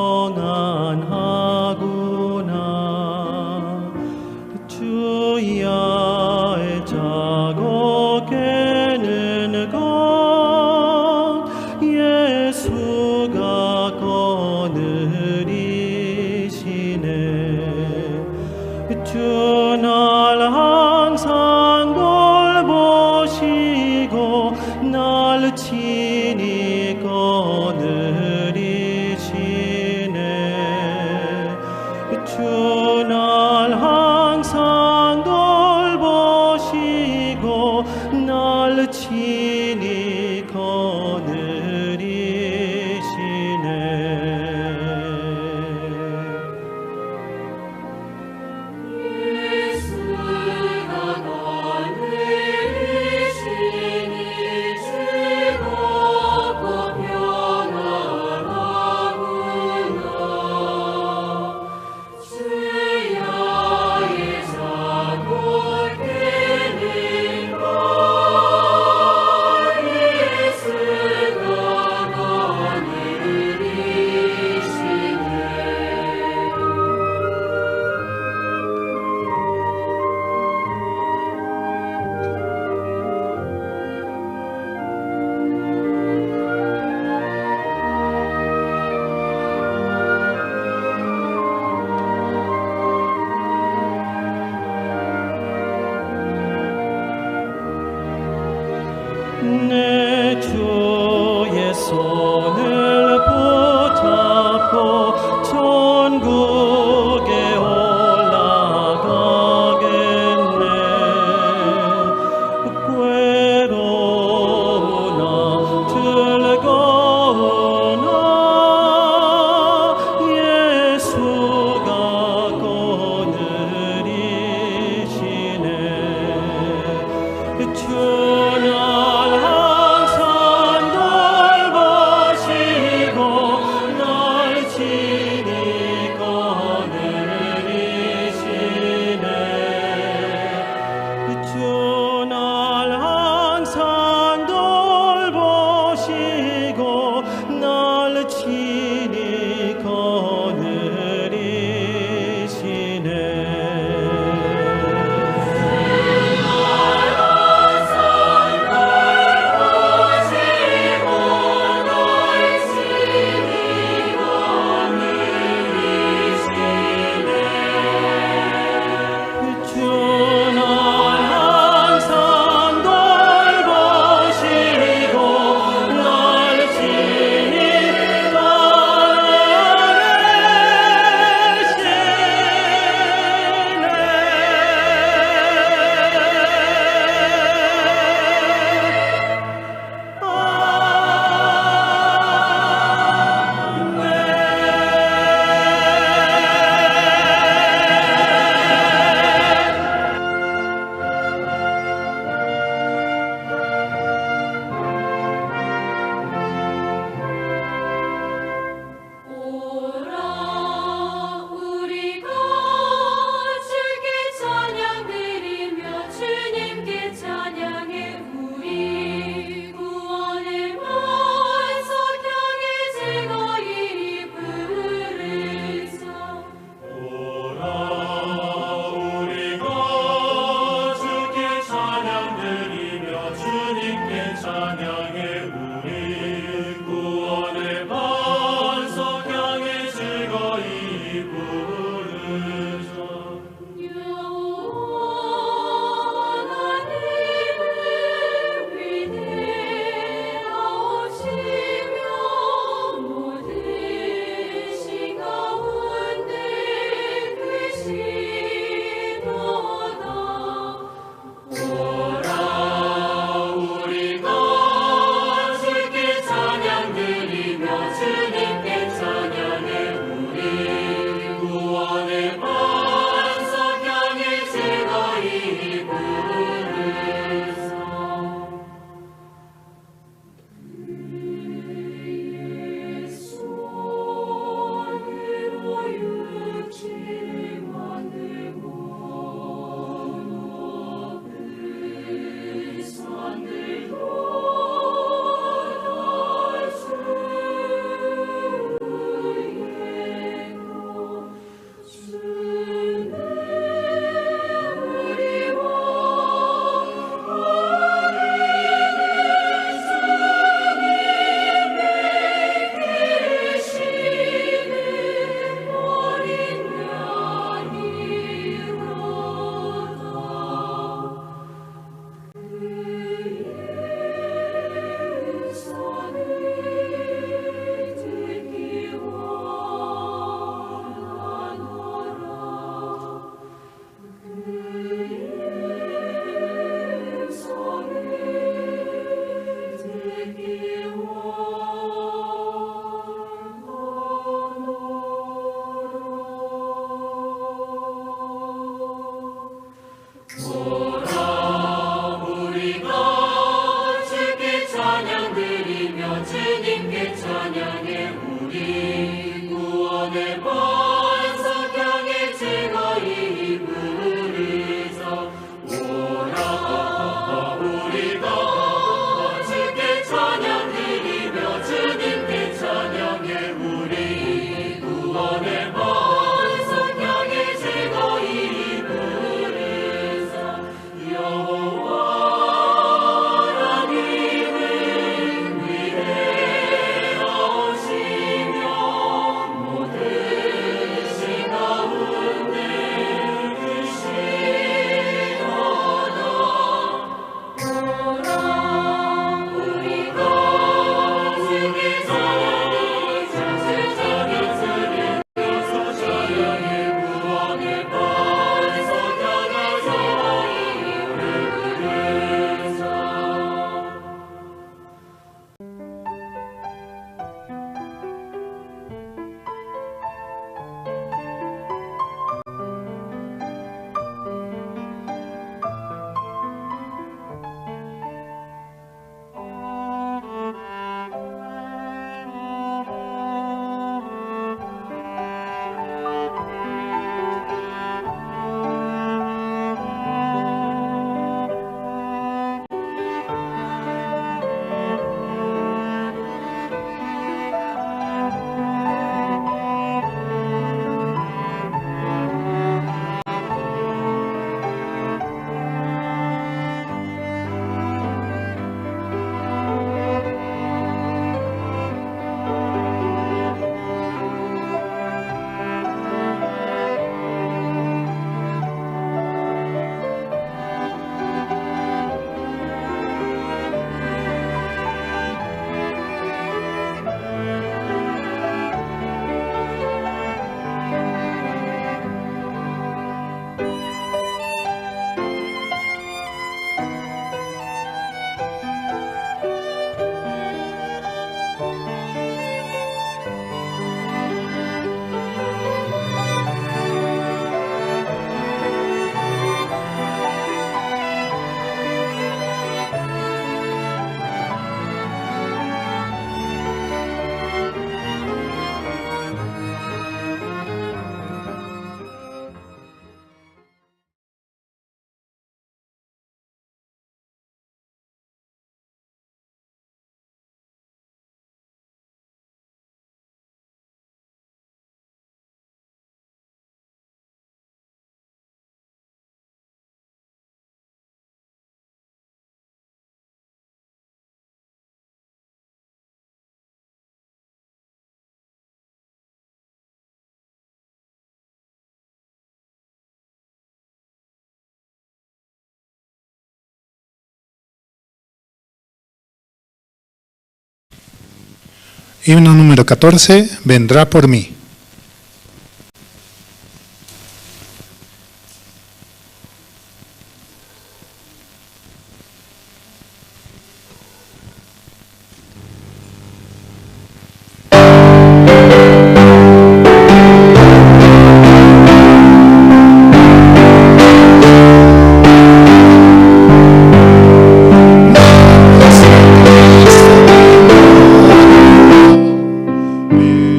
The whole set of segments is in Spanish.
평안하구나. 주야의 자고 깨는 것 예수가 거느리시네. 주 날 항상 돌보시고 날 친히 거느리시네. 주 날 항상 돌보시고 날 친히 거느리시네. 내 주의 손을 붙잡고 천국에 올라가겠네. 괴로우나 즐거우나 예수가 거느리시네. 주 친히 주님께 찬양해 우리 Himno número 14, Vendrá por mí.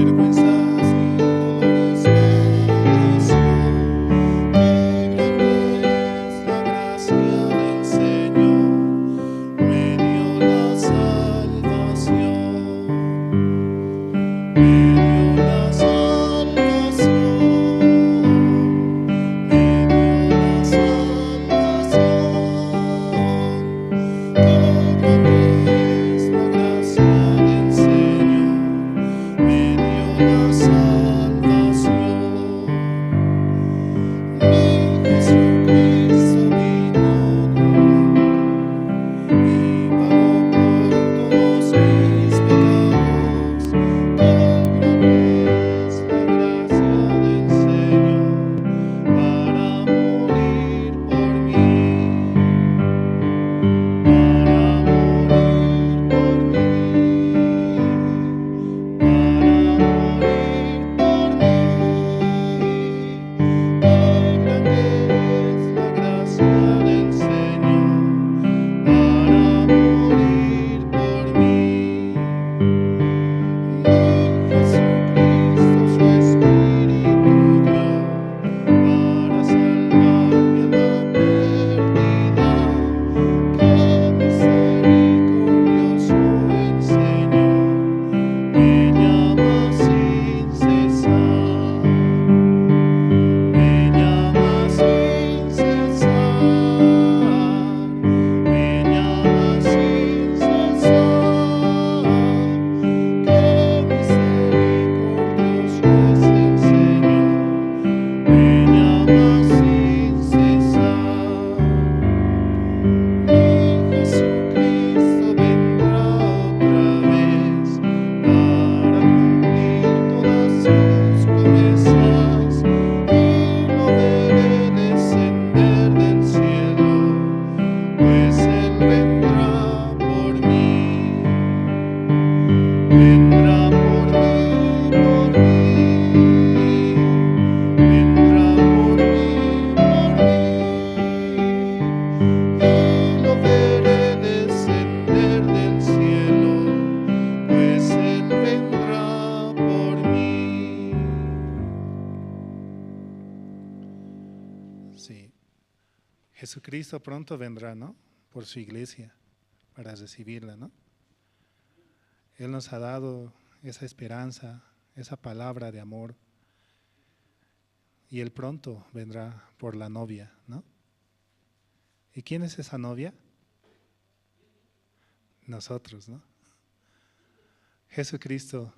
Vergüenzas Jesucristo pronto vendrá, ¿no? Por su iglesia, para recibirla, ¿no? Él nos ha dado esa esperanza, esa palabra de amor. Y Él pronto vendrá por la novia, ¿no? ¿Y quién es esa novia? Nosotros, ¿no? Jesucristo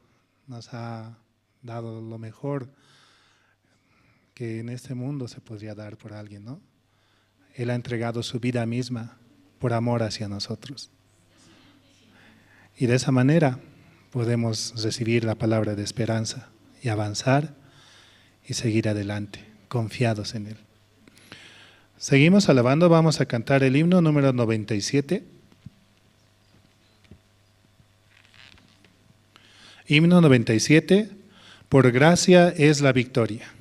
nos ha dado lo mejor que en este mundo se podría dar por alguien, ¿no? Él ha entregado su vida misma por amor hacia nosotros. Y de esa manera podemos recibir la palabra de esperanza y avanzar y seguir adelante, confiados en Él. Seguimos alabando, vamos a cantar el himno número 97. Himno 97, por gracia es la victoria.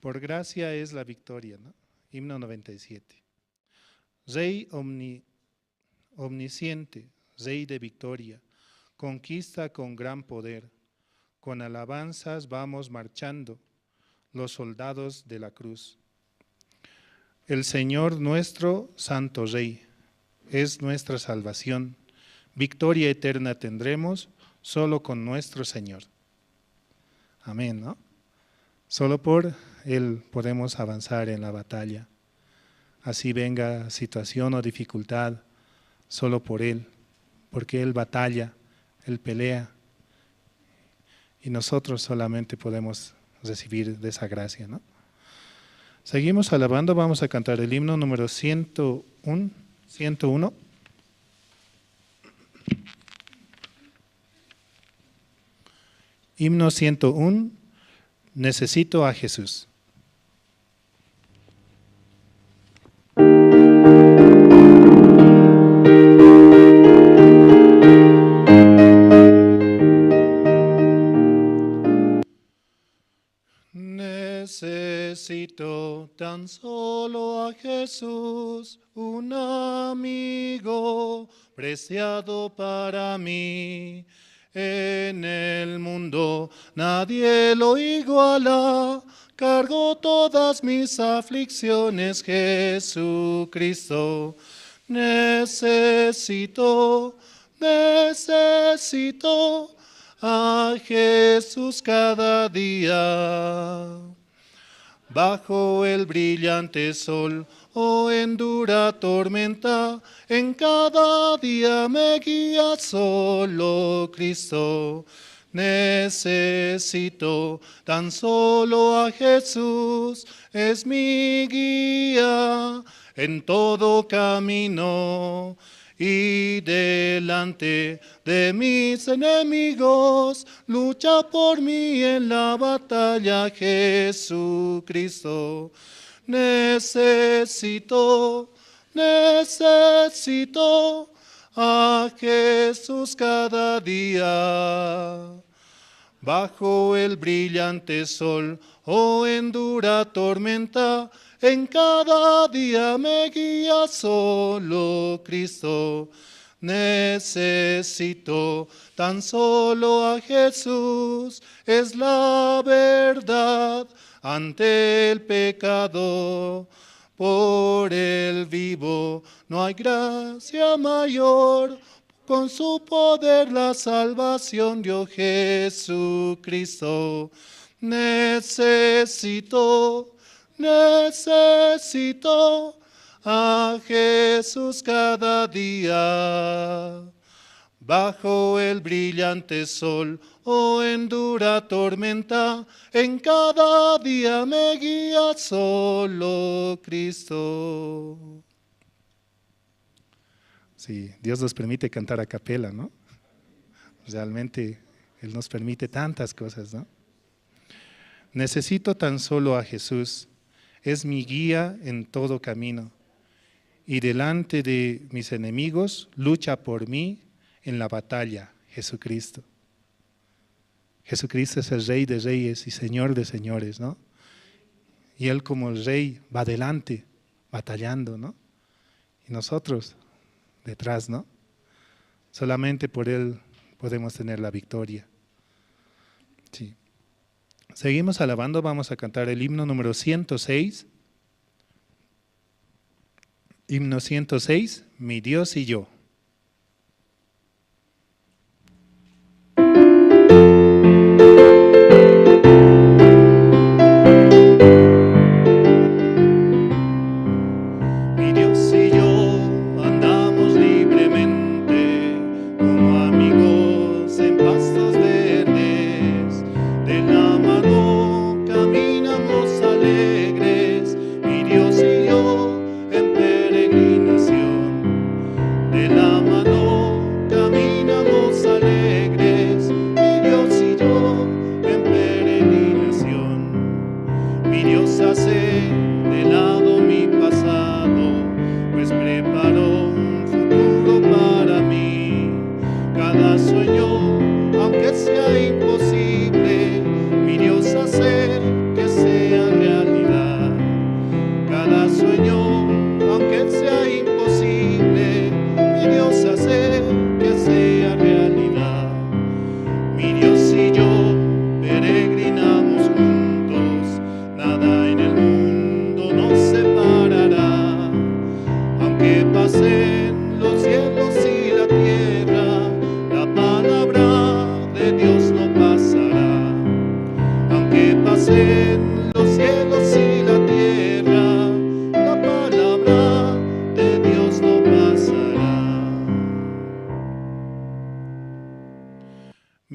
Por gracia es la victoria, ¿no? Himno 97. Rey omnisciente, Rey de victoria, conquista con gran poder, con alabanzas vamos marchando, los soldados de la cruz. El Señor nuestro Santo Rey es nuestra salvación, victoria eterna tendremos solo con nuestro Señor. Amén, ¿no? Solo por Él podemos avanzar en la batalla. Así venga situación o dificultad, solo por Él, porque Él batalla, Él pelea, y nosotros solamente podemos recibir de esa gracia, ¿no? Seguimos alabando, vamos a cantar el himno número 101. Himno 101, necesito a Jesús. Necesito tan solo a Jesús, un amigo preciado para mí. En el mundo nadie lo iguala, cargo todas mis aflicciones, Jesucristo. Necesito a Jesús cada día. Bajo el brillante sol o en dura tormenta, en cada día me guía solo Cristo. Necesito tan solo a Jesús, es mi guía en todo camino. Y delante de mis enemigos, lucha por mí en la batalla Jesucristo. Necesito a Jesús cada día. Bajo el brillante sol o en dura tormenta, en cada día me guía solo Cristo. Necesito tan solo a Jesús, es la verdad ante el pecado. Por el vivo no hay gracia mayor, con su poder la salvación dio Jesucristo. Necesito a Jesús cada día. Bajo el brillante sol o en dura tormenta, en cada día me guía solo Cristo. Sí, Dios nos permite cantar a capela, ¿no? Realmente Él nos permite tantas cosas, ¿no? Necesito tan solo a Jesús, es mi guía en todo camino. Y delante de mis enemigos, lucha por mí en la batalla, Jesucristo. Jesucristo es el Rey de Reyes y Señor de Señores, ¿no? Y Él como el Rey va adelante, batallando, ¿no? Y nosotros detrás, ¿no? Solamente por Él podemos tener la victoria. Sí. Seguimos alabando, vamos a cantar el himno número 106. Himno 106, mi Dios y yo.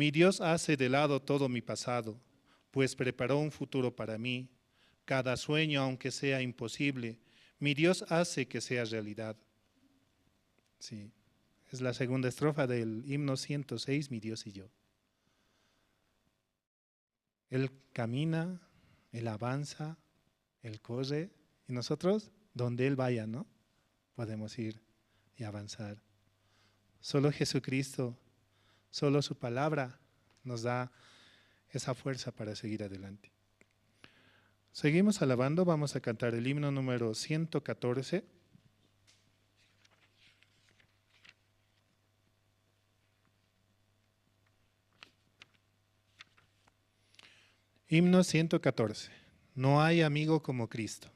Mi Dios hace de lado todo mi pasado, pues preparó un futuro para mí. Cada sueño, aunque sea imposible, mi Dios hace que sea realidad. Sí, es la segunda estrofa del himno 106, mi Dios y yo. Él camina, Él avanza, Él corre, y nosotros, donde Él vaya, ¿no? Podemos ir y avanzar. Solo Jesucristo, solo su palabra nos da esa fuerza para seguir adelante. Seguimos alabando, vamos a cantar el himno número 114. Himno 114. No hay amigo como Cristo.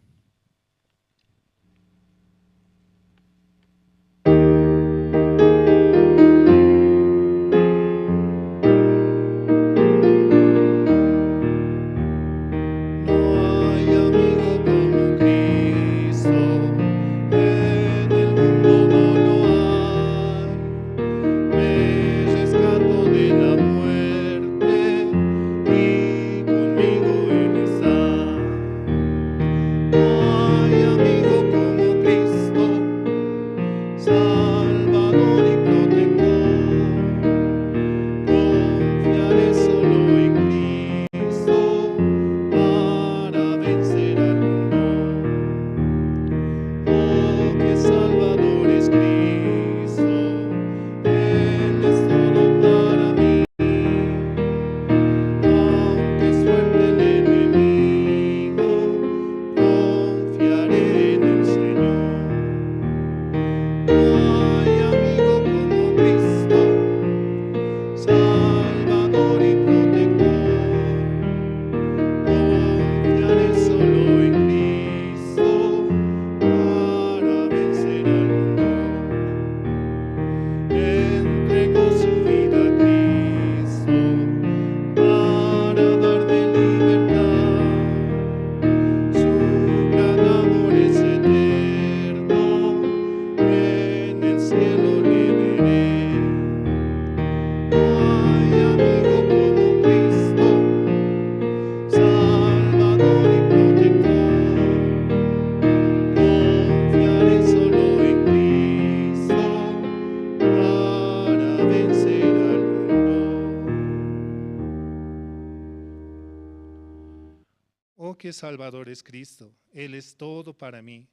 que Salvador es Cristo, Él es todo para mí.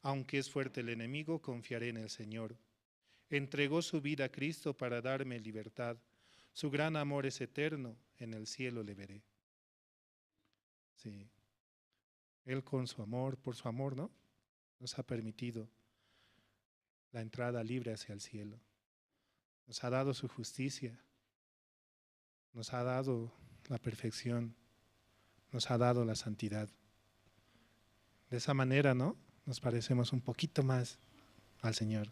Aunque es fuerte el enemigo, confiaré en el Señor. Entregó su vida a Cristo para darme libertad. Su gran amor es eterno, en el cielo le veré. Sí. Él con su amor, por su amor, ¿no? Nos ha permitido la entrada libre hacia el cielo. Nos ha dado su justicia. Nos ha dado la perfección. Nos ha dado la santidad. De esa manera, ¿no? Nos parecemos un poquito más al Señor.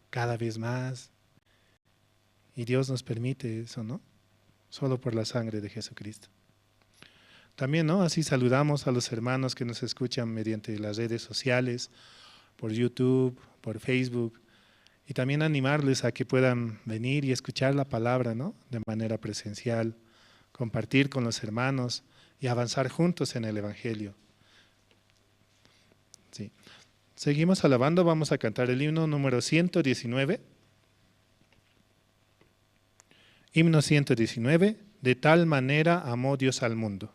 Cada vez más. Y Dios nos permite eso, ¿no? Solo por la sangre de Jesucristo. También, ¿no? Así saludamos a los hermanos que nos escuchan mediante las redes sociales, por YouTube, por Facebook, y también animarles a que puedan venir y escuchar la palabra, ¿no? De manera presencial, compartir con los hermanos y avanzar juntos en el Evangelio. Sí. Seguimos alabando, vamos a cantar el himno número 119. Himno 119, de tal manera amó Dios al mundo.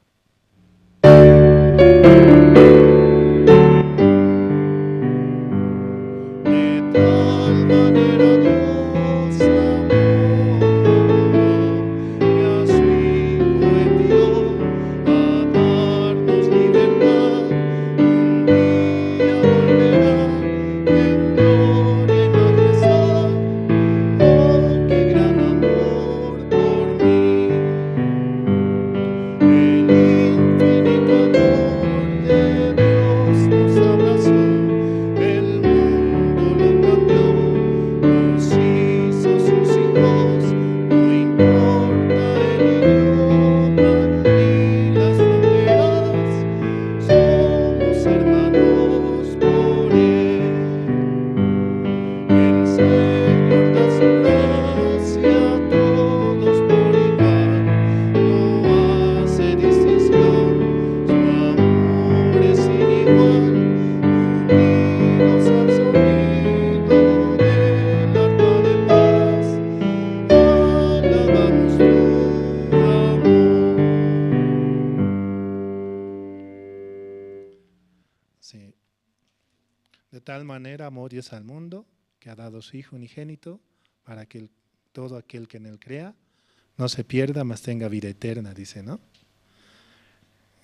Sí. De tal manera amó Dios al mundo, que ha dado su Hijo unigénito, para que todo aquel que en él crea no se pierda, mas tenga vida eterna, dice, ¿no?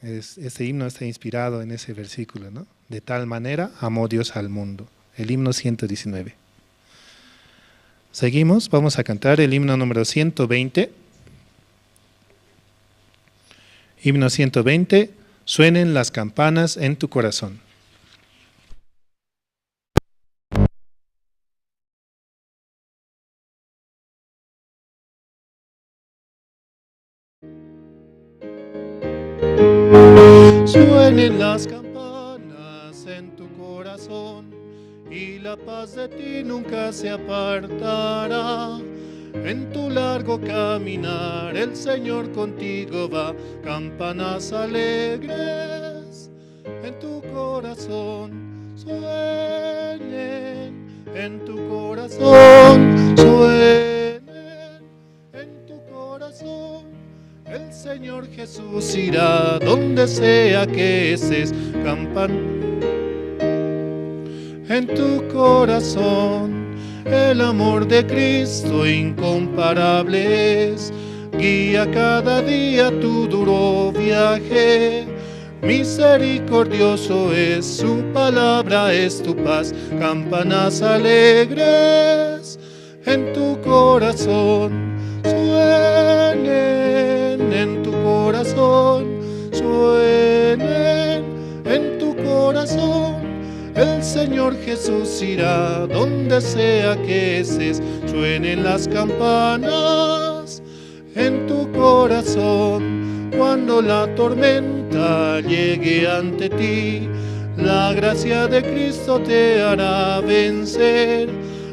Este himno está inspirado en ese versículo, ¿no? De tal manera amó Dios al mundo. El himno 119. Seguimos, vamos a cantar el himno número 120. Himno 120, suenen las campanas en tu corazón. Suenen las campanas en tu corazón y la paz de ti nunca se apartará. En tu largo caminar el Señor contigo va. Campanas alegres en tu corazón suenen, en tu corazón suenen, en tu corazón. El Señor Jesús irá donde sea que estés, en tu corazón. El amor de Cristo incomparable es, guía cada día tu duro viaje. Misericordioso es, su palabra es tu paz. Campanas alegres en tu corazón suenen, en tu corazón suenen, en tu corazón. El Señor Jesús irá donde sea que estés. Suenen las campanas en tu corazón. Cuando la tormenta llegue ante ti, la gracia de Cristo te hará vencer.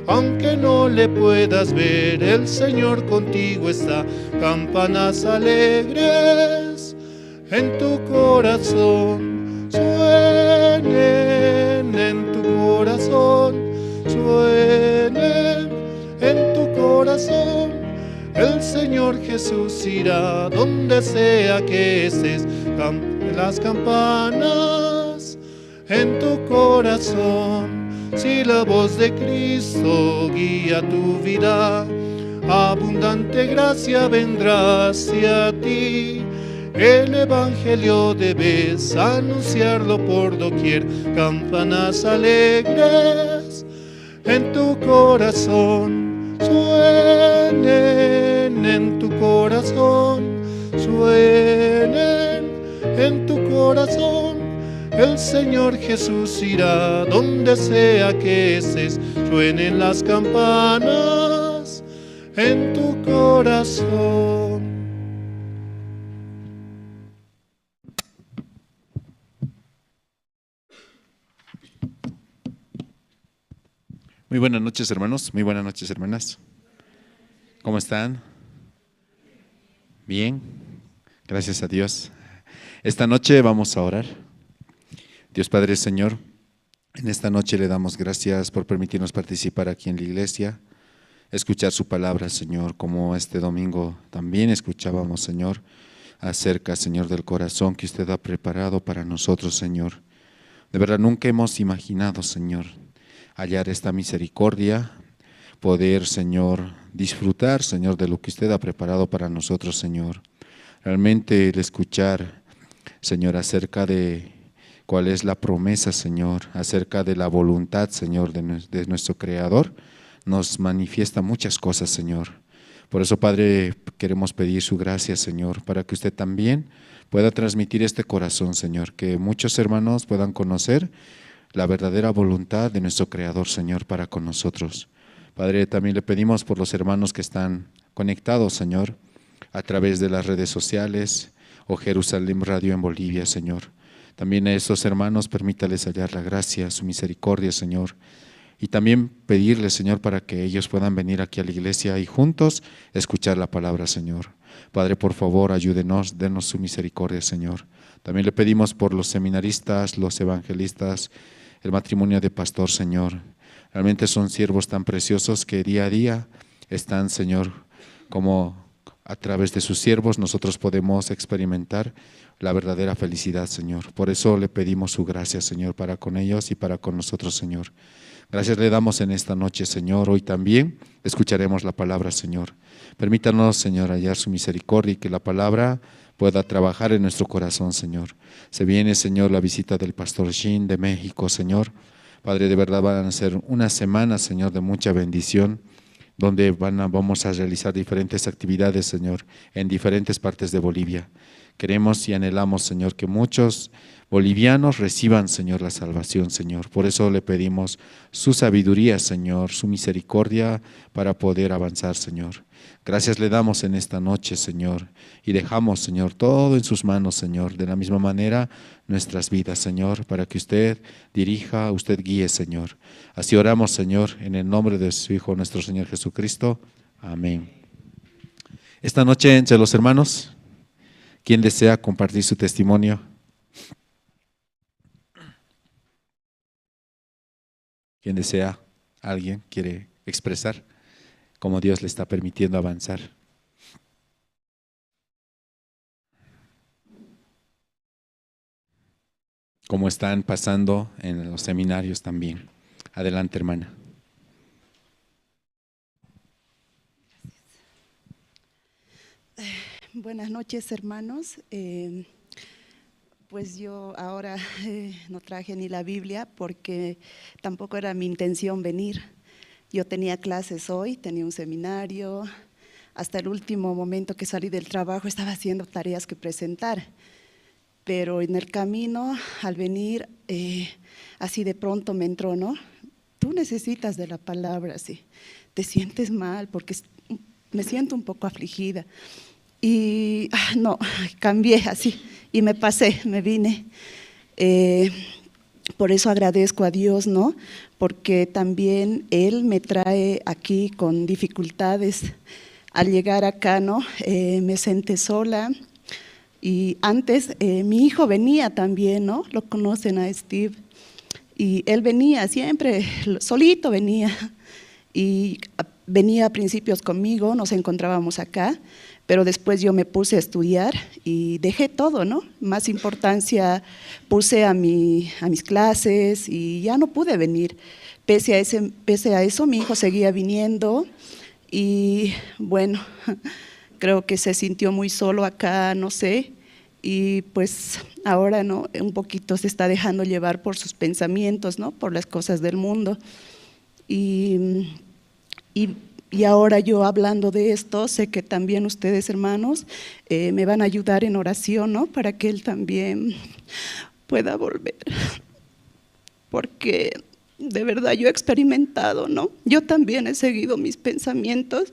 Aunque no le puedas ver, el Señor contigo está. Campanas alegres en tu corazón suenen, en tu corazón suenen, en tu corazón. El Señor Jesús irá donde sea que estés. suenen las campanas en tu corazón. Si la voz de Cristo guía tu vida, abundante gracia vendrá hacia ti. El Evangelio debes anunciarlo por doquier. Campanas alegres en tu corazón suenen, en tu corazón suenen, en tu corazón. El Señor Jesús irá donde sea que estés. Suenen las campanas en tu corazón. Muy buenas noches, hermanos. Muy buenas noches, hermanas. ¿Cómo están? Bien. Gracias a Dios. Esta noche vamos a orar. Dios Padre, Señor, en esta noche le damos gracias por permitirnos participar aquí en la iglesia, escuchar su palabra, Señor, como este domingo también escuchábamos, Señor, acerca, Señor, del corazón que usted ha preparado para nosotros, Señor. De verdad, nunca hemos imaginado, Señor, hallar esta misericordia, poder, Señor, disfrutar, Señor, de lo que usted ha preparado para nosotros, Señor. Realmente el escuchar, Señor, acerca de cuál es la promesa, Señor, acerca de la voluntad, Señor, de nuestro Creador, nos manifiesta muchas cosas, Señor. Por eso, Padre, queremos pedir su gracia, Señor, para que usted también pueda transmitir este corazón, Señor, que muchos hermanos puedan conocer la verdadera voluntad de nuestro Creador, Señor, para con nosotros. Padre, también le pedimos por los hermanos que están conectados, Señor, a través de las redes sociales o Jerusalén Radio en Bolivia, Señor. También a estos hermanos permítales hallar la gracia, su misericordia, Señor. Y también pedirle, Señor, para que ellos puedan venir aquí a la iglesia y juntos escuchar la palabra, Señor. Padre, por favor, ayúdenos, denos su misericordia, Señor. También le pedimos por los seminaristas, los evangelistas, el matrimonio de pastor, Señor. Realmente son siervos tan preciosos que día a día están, Señor, como a través de sus siervos nosotros podemos experimentar la verdadera felicidad, Señor. Por eso le pedimos su gracia, Señor, para con ellos y para con nosotros, Señor. Gracias le damos en esta noche, Señor. Hoy también escucharemos la palabra, Señor. Permítanos, Señor, hallar su misericordia y que la palabra pueda trabajar en nuestro corazón, Señor. Se viene, Señor, la visita del pastor Shin de México, Señor. Padre, de verdad van a ser una semana, Señor, de mucha bendición, donde vamos a realizar diferentes actividades, Señor, en diferentes partes de Bolivia. Queremos y anhelamos, Señor, que muchos bolivianos reciban, Señor, la salvación, Señor. Por eso le pedimos su sabiduría, Señor, su misericordia para poder avanzar, Señor. Gracias le damos en esta noche, Señor, y dejamos, Señor, todo en sus manos, Señor, de la misma manera nuestras vidas, Señor, para que usted dirija, usted guíe, Señor. Así oramos, Señor, en el nombre de su Hijo, nuestro Señor Jesucristo. Amén. Esta noche, entre los hermanos, ¿quién desea compartir su testimonio? ¿Quién desea? ¿Alguien quiere expresar cómo Dios le está permitiendo avanzar? ¿Cómo están pasando en los seminarios también? Adelante, hermana. Buenas noches, hermanos. Pues yo ahora no traje ni la Biblia porque tampoco era mi intención venir. Yo tenía clases hoy, tenía un seminario. Hasta el último momento que salí del trabajo estaba haciendo tareas que presentar. Pero en el camino, al venir, así de pronto me entró, ¿no? Tú necesitas de la palabra, sí. Te sientes mal porque me siento un poco afligida. Y no, cambié así y me pasé, me vine. Por eso agradezco a Dios, ¿no? Porque también Él me trae aquí con dificultades. Al llegar acá, ¿no? Me senté sola y antes mi hijo venía también, ¿no? Lo conocen a Steve y él venía siempre, solito venía y venía a principios conmigo, nos encontrábamos acá, pero después yo me puse a estudiar y dejé todo, ¿no? Más importancia puse a mis clases y ya no pude venir. Pese a eso, mi hijo seguía viniendo y bueno, creo que se sintió muy solo acá, no sé, y pues ahora, ¿no? Un poquito se está dejando llevar por sus pensamientos, ¿no? Por las cosas del mundo. Y ahora yo hablando de esto, sé que también ustedes, hermanos, me van a ayudar en oración, ¿no? Para que él también pueda volver. Porque de verdad yo he experimentado, ¿no? Yo también he seguido mis pensamientos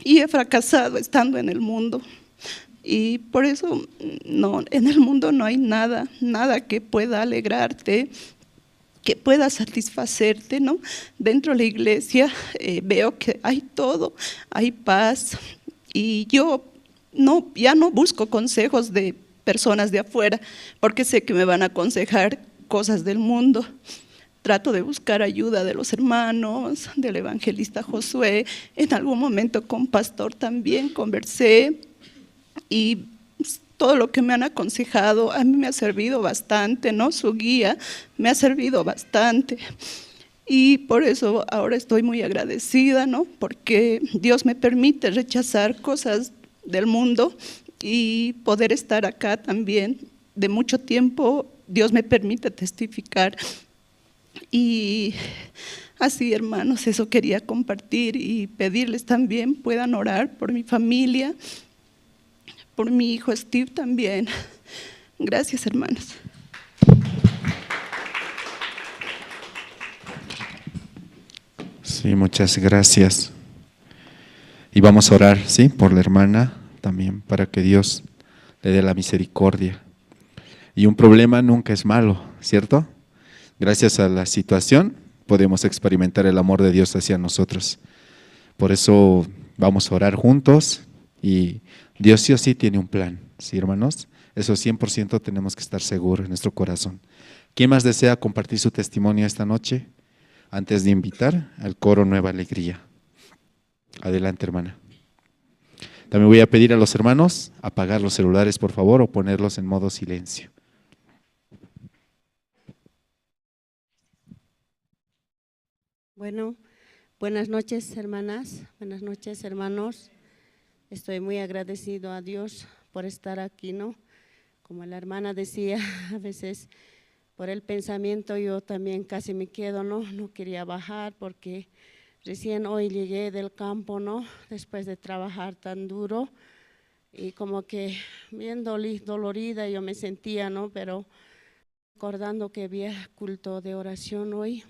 y he fracasado estando en el mundo. Y por eso no, en el mundo no hay nada que pueda alegrarte, que pueda satisfacerte, ¿no? Dentro de la iglesia veo que hay todo, hay paz, y yo ya no busco consejos de personas de afuera, porque sé que me van a aconsejar cosas del mundo. Trato de buscar ayuda de los hermanos, del evangelista Josué, en algún momento con pastor también conversé, y todo lo que me han aconsejado a mí me ha servido bastante, ¿no? Su guía me ha servido bastante. Y por eso ahora estoy muy agradecida, ¿no? Porque Dios me permite rechazar cosas del mundo y poder estar acá también. De mucho tiempo Dios me permite testificar. Y así, hermanos, eso quería compartir y pedirles también puedan orar por mi familia, por mi hijo Steve también. Gracias, hermanos. Sí, muchas gracias. Y vamos a orar, ¿sí? Por la hermana también, para que Dios le dé la misericordia. Y un problema nunca es malo, ¿cierto? Gracias a la situación podemos experimentar el amor de Dios hacia nosotros. Por eso vamos a orar juntos y Dios sí o sí tiene un plan, ¿sí, hermanos? Eso 100% tenemos que estar seguros en nuestro corazón. ¿Quién más desea compartir su testimonio esta noche? Antes de invitar al coro Nueva Alegría. Adelante, hermana. También voy a pedir a los hermanos apagar los celulares, por favor, o ponerlos en modo silencio. Bueno, buenas noches, hermanas, buenas noches, hermanos. Estoy muy agradecido a Dios por estar aquí, ¿no? Como la hermana decía, a veces por el pensamiento yo también casi me quedo, ¿no? No quería bajar porque recién hoy llegué del campo, ¿no? Después de trabajar tan duro y como que bien dolorida yo me sentía, ¿no? Pero recordando que había culto de oración hoy,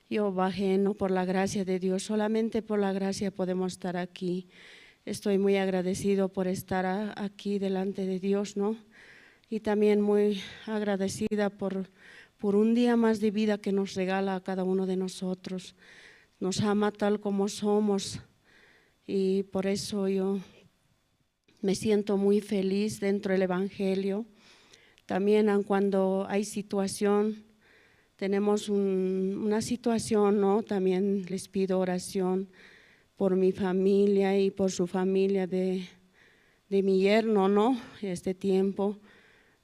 yo bajé, ¿no? Por la gracia de Dios, solamente por la gracia podemos estar aquí. Estoy muy agradecido por estar aquí delante de Dios, ¿no? Y también muy agradecida por un día más de vida que nos regala a cada uno de nosotros. Nos ama tal como somos y por eso yo me siento muy feliz dentro del Evangelio. También cuando hay situación, tenemos una situación, ¿no? También les pido oración por mi familia y por su familia de mi yerno, ¿no? Este tiempo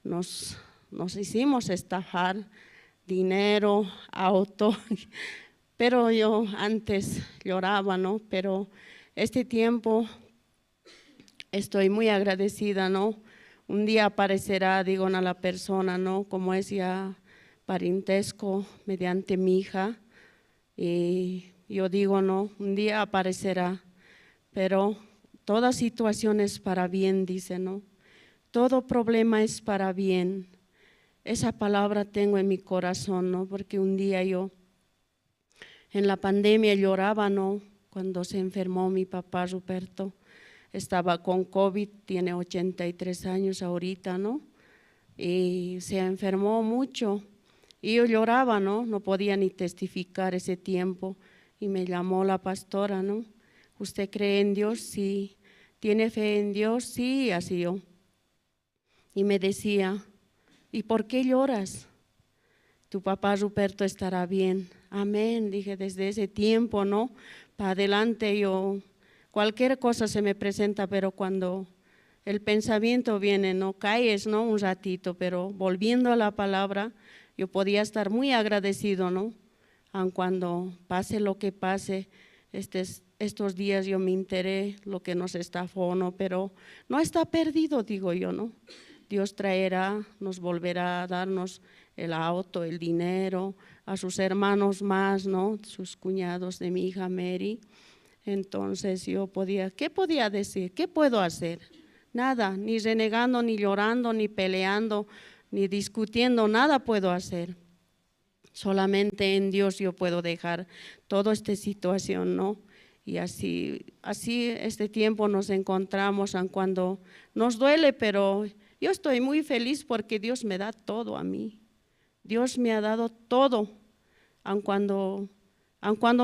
nos hicimos estafar dinero, auto, pero yo antes lloraba, ¿no? Pero este tiempo estoy muy agradecida, ¿no? Un día aparecerá, digo, a la persona, ¿no? Como es ya parentesco mediante mi hija, y yo digo, no, un día aparecerá, pero toda situación es para bien, dice, ¿no? Todo problema es para bien. Esa palabra tengo en mi corazón, ¿no? Porque un día yo en la pandemia lloraba, ¿no? Cuando se enfermó mi papá Ruperto, estaba con COVID, tiene 83 años ahorita, ¿no? Y se enfermó mucho. Y yo lloraba, ¿no? No podía ni testificar ese tiempo. Y me llamó la pastora, ¿no? ¿Usted cree en Dios? Sí. ¿Tiene fe en Dios? Sí, así yo. Y me decía, ¿y por qué lloras? Tu papá Ruperto estará bien. amén, dije desde ese tiempo, ¿no? Para adelante yo, cualquier cosa se me presenta, pero cuando el pensamiento viene, no caes, ¿no? Un ratito, pero volviendo a la palabra, yo podía estar muy agradecido, ¿no? Aun cuando pase lo que pase, estos días yo me enteré lo que nos estafó, ¿no? Pero no está perdido, digo yo, ¿no? Dios traerá, nos volverá a darnos el auto, el dinero, a sus hermanos más, ¿no? Sus cuñados de mi hija Mary. Entonces yo ¿qué podía decir? ¿Qué puedo hacer? Nada, ni renegando, ni llorando, ni peleando, ni discutiendo, nada puedo hacer. Solamente en Dios yo puedo dejar toda esta situación, ¿no? Y así este tiempo nos encontramos, aun cuando nos duele, pero yo estoy muy feliz porque Dios me da todo a mí. Dios me ha dado todo, aun cuando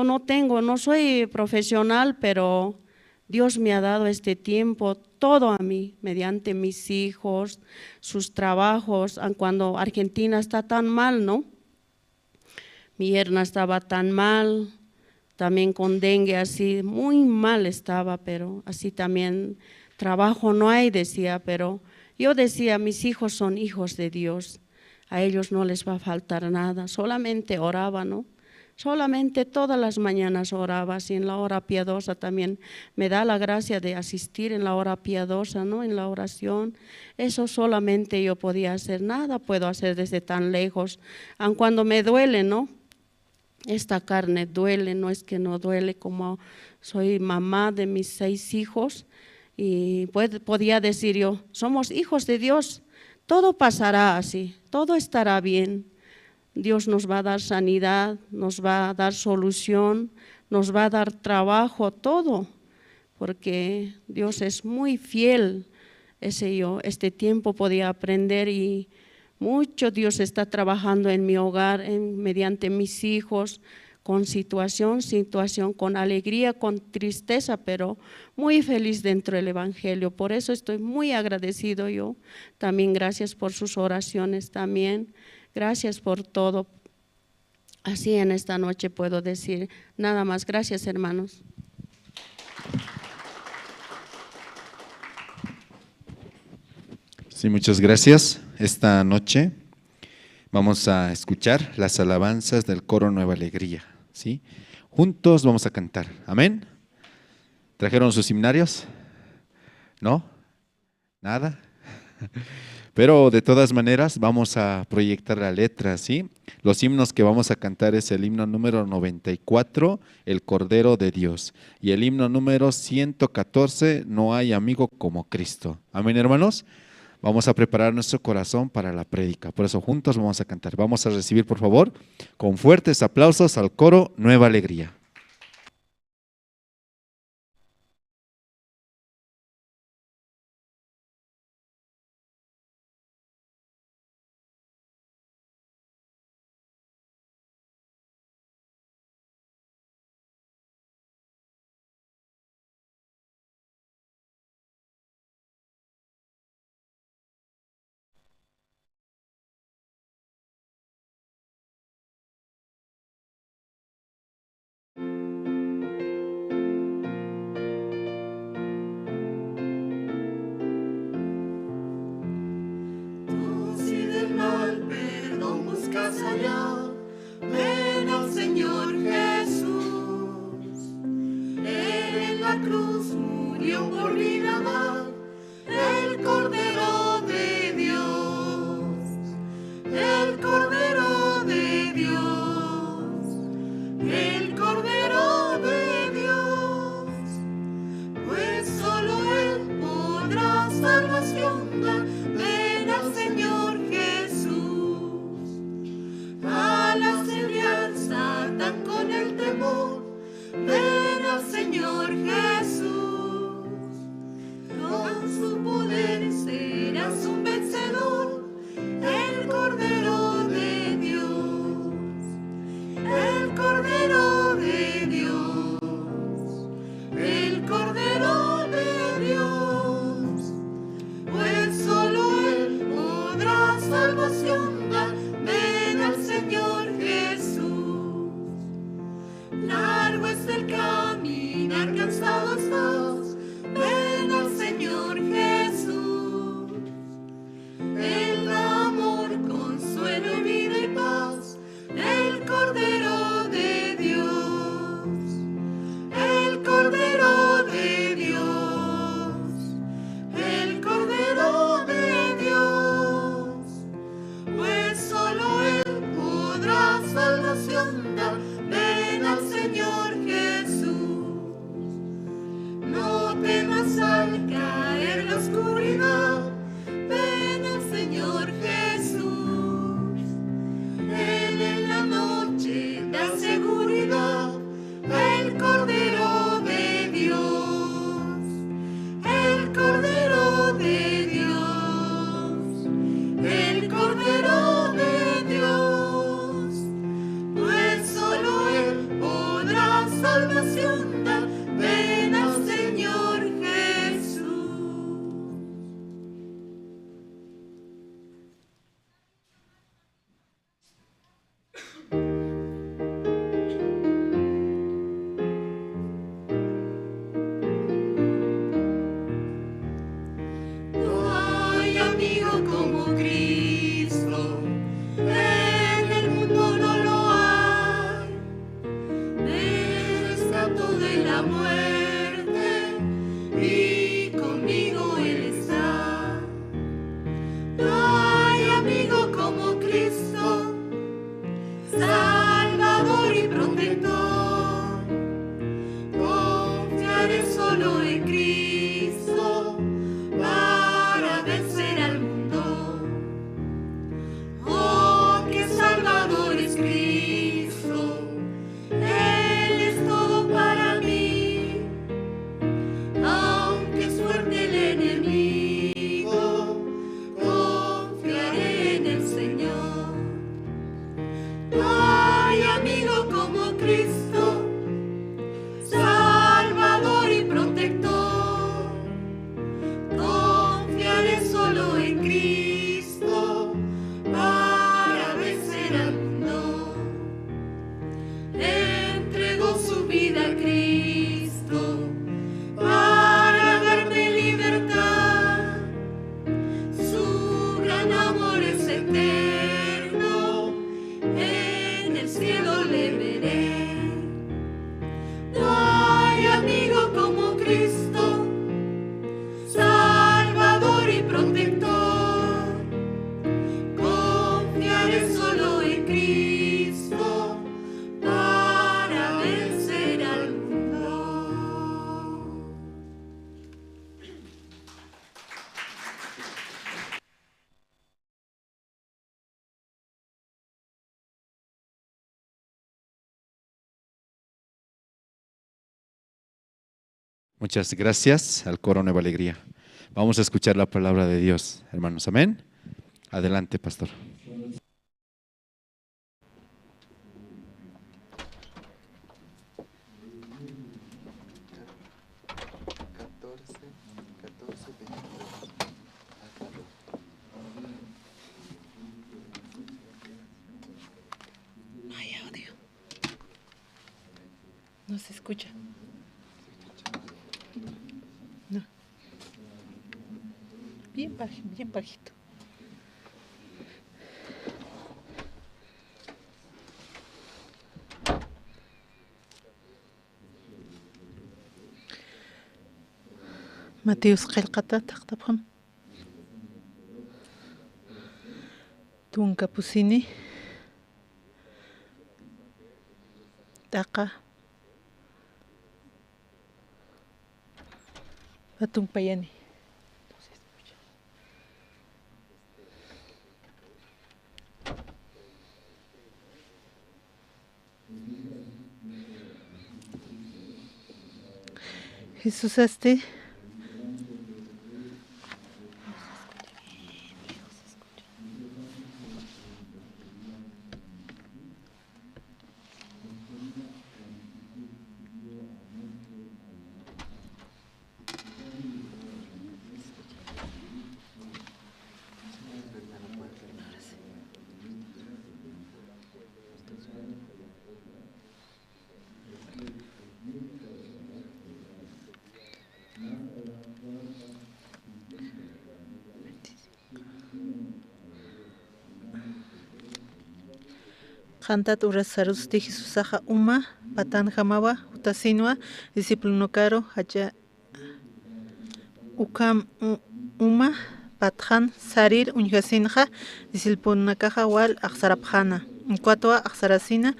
no tengo, no soy profesional, pero Dios me ha dado este tiempo, todo a mí, mediante mis hijos, sus trabajos, aun cuando Argentina está tan mal, ¿no? Mi yerna estaba tan mal, también con dengue, así, muy mal estaba, pero así también trabajo no hay, decía, pero yo decía, mis hijos son hijos de Dios, a ellos no les va a faltar nada, solamente oraba, ¿no? Solamente todas las mañanas oraba, así en la hora piadosa también me da la gracia de asistir en la hora piadosa, ¿no? En la oración, eso solamente yo podía hacer, nada puedo hacer desde tan lejos, aun cuando me duele, ¿no? Esta carne duele, no es que no duele, como soy mamá de mis 6 hijos y podía decir yo, somos hijos de Dios, todo pasará así, todo estará bien. Dios nos va a dar sanidad, nos va a dar solución, nos va a dar trabajo, todo, porque Dios es muy fiel. Este tiempo podía aprender y mucho Dios está trabajando en mi hogar, mediante mis hijos, con situación, con alegría, con tristeza, pero muy feliz dentro del Evangelio. Por eso estoy muy agradecido yo. También gracias por sus oraciones también. Gracias por todo. Así en esta noche puedo decir nada más. Gracias, hermanos. Sí, muchas gracias. Esta noche vamos a escuchar las alabanzas del coro Nueva Alegría, ¿sí? Juntos vamos a cantar. Amén. ¿Trajeron sus himnarios? ¿No? ¿Nada? Pero de todas maneras vamos a proyectar la letra, ¿sí? Los himnos que vamos a cantar es el himno número 94, El Cordero de Dios, y el himno número 114, No hay amigo como Cristo. Amén, hermanos. Vamos a preparar nuestro corazón para la prédica, por eso juntos vamos a cantar. Vamos a recibir, por favor, con fuertes aplausos al coro Nueva Alegría. Tú si del mal perdón buscas hallar, ven al Señor Jesús. Él en la cruz murió por mi amar, el Cordero de Dios, el Cordero de Dios, el Cordero de Dios. Pues solo Él podrá salvación dar. Ven al Señor Jesús, al asediar Satán con el temor. Ven al Señor Jesús, con su poder serás un vencedor. El Cordero de Dios, el Cordero de Dios, el Cordero de Dios. Pues solo Él podrá salvación dar. Ven al Señor Jesús. profunda, ven al Señor Jesús. No hay amigo como Cristo, en el mundo no lo hay. Me rescató de la muerte y conmigo Él está. No hay amigo como Cristo, Salvador y protector. Confiaré solo en Cristo para vencer al mundo. Oh, que Salvador es Cristo, Él es todo para mí. Aunque es fuerte el enemigo, confiaré en el Señor. No hay amigo como Cristo, Salvador y protector. Confiaré solo en Cristo para vencer al mundo. Entregó su vida a Cristo para darme libertad. Su gran amor es eterno, en el cielo le veré. No hay amigo como Cristo, Salvador y protector. Confiaré solo en Cristo para vencer al mundo. Muchas gracias al coro Nueva Alegría. Vamos a escuchar la palabra de Dios, hermanos. Amén. Adelante, pastor. No hay audio. No se escucha. No. Bien bajito. Mateus qillqata taqtapqam. Tunka pusini. Taqa. Atun payani. Jesús Cantat urasarusti Jesusaja uma patan jamawa utasinwa discípulo caro hacha ukam uma patjan sarir unjasinja discípulo caja wal axarapjana cuatro axarasina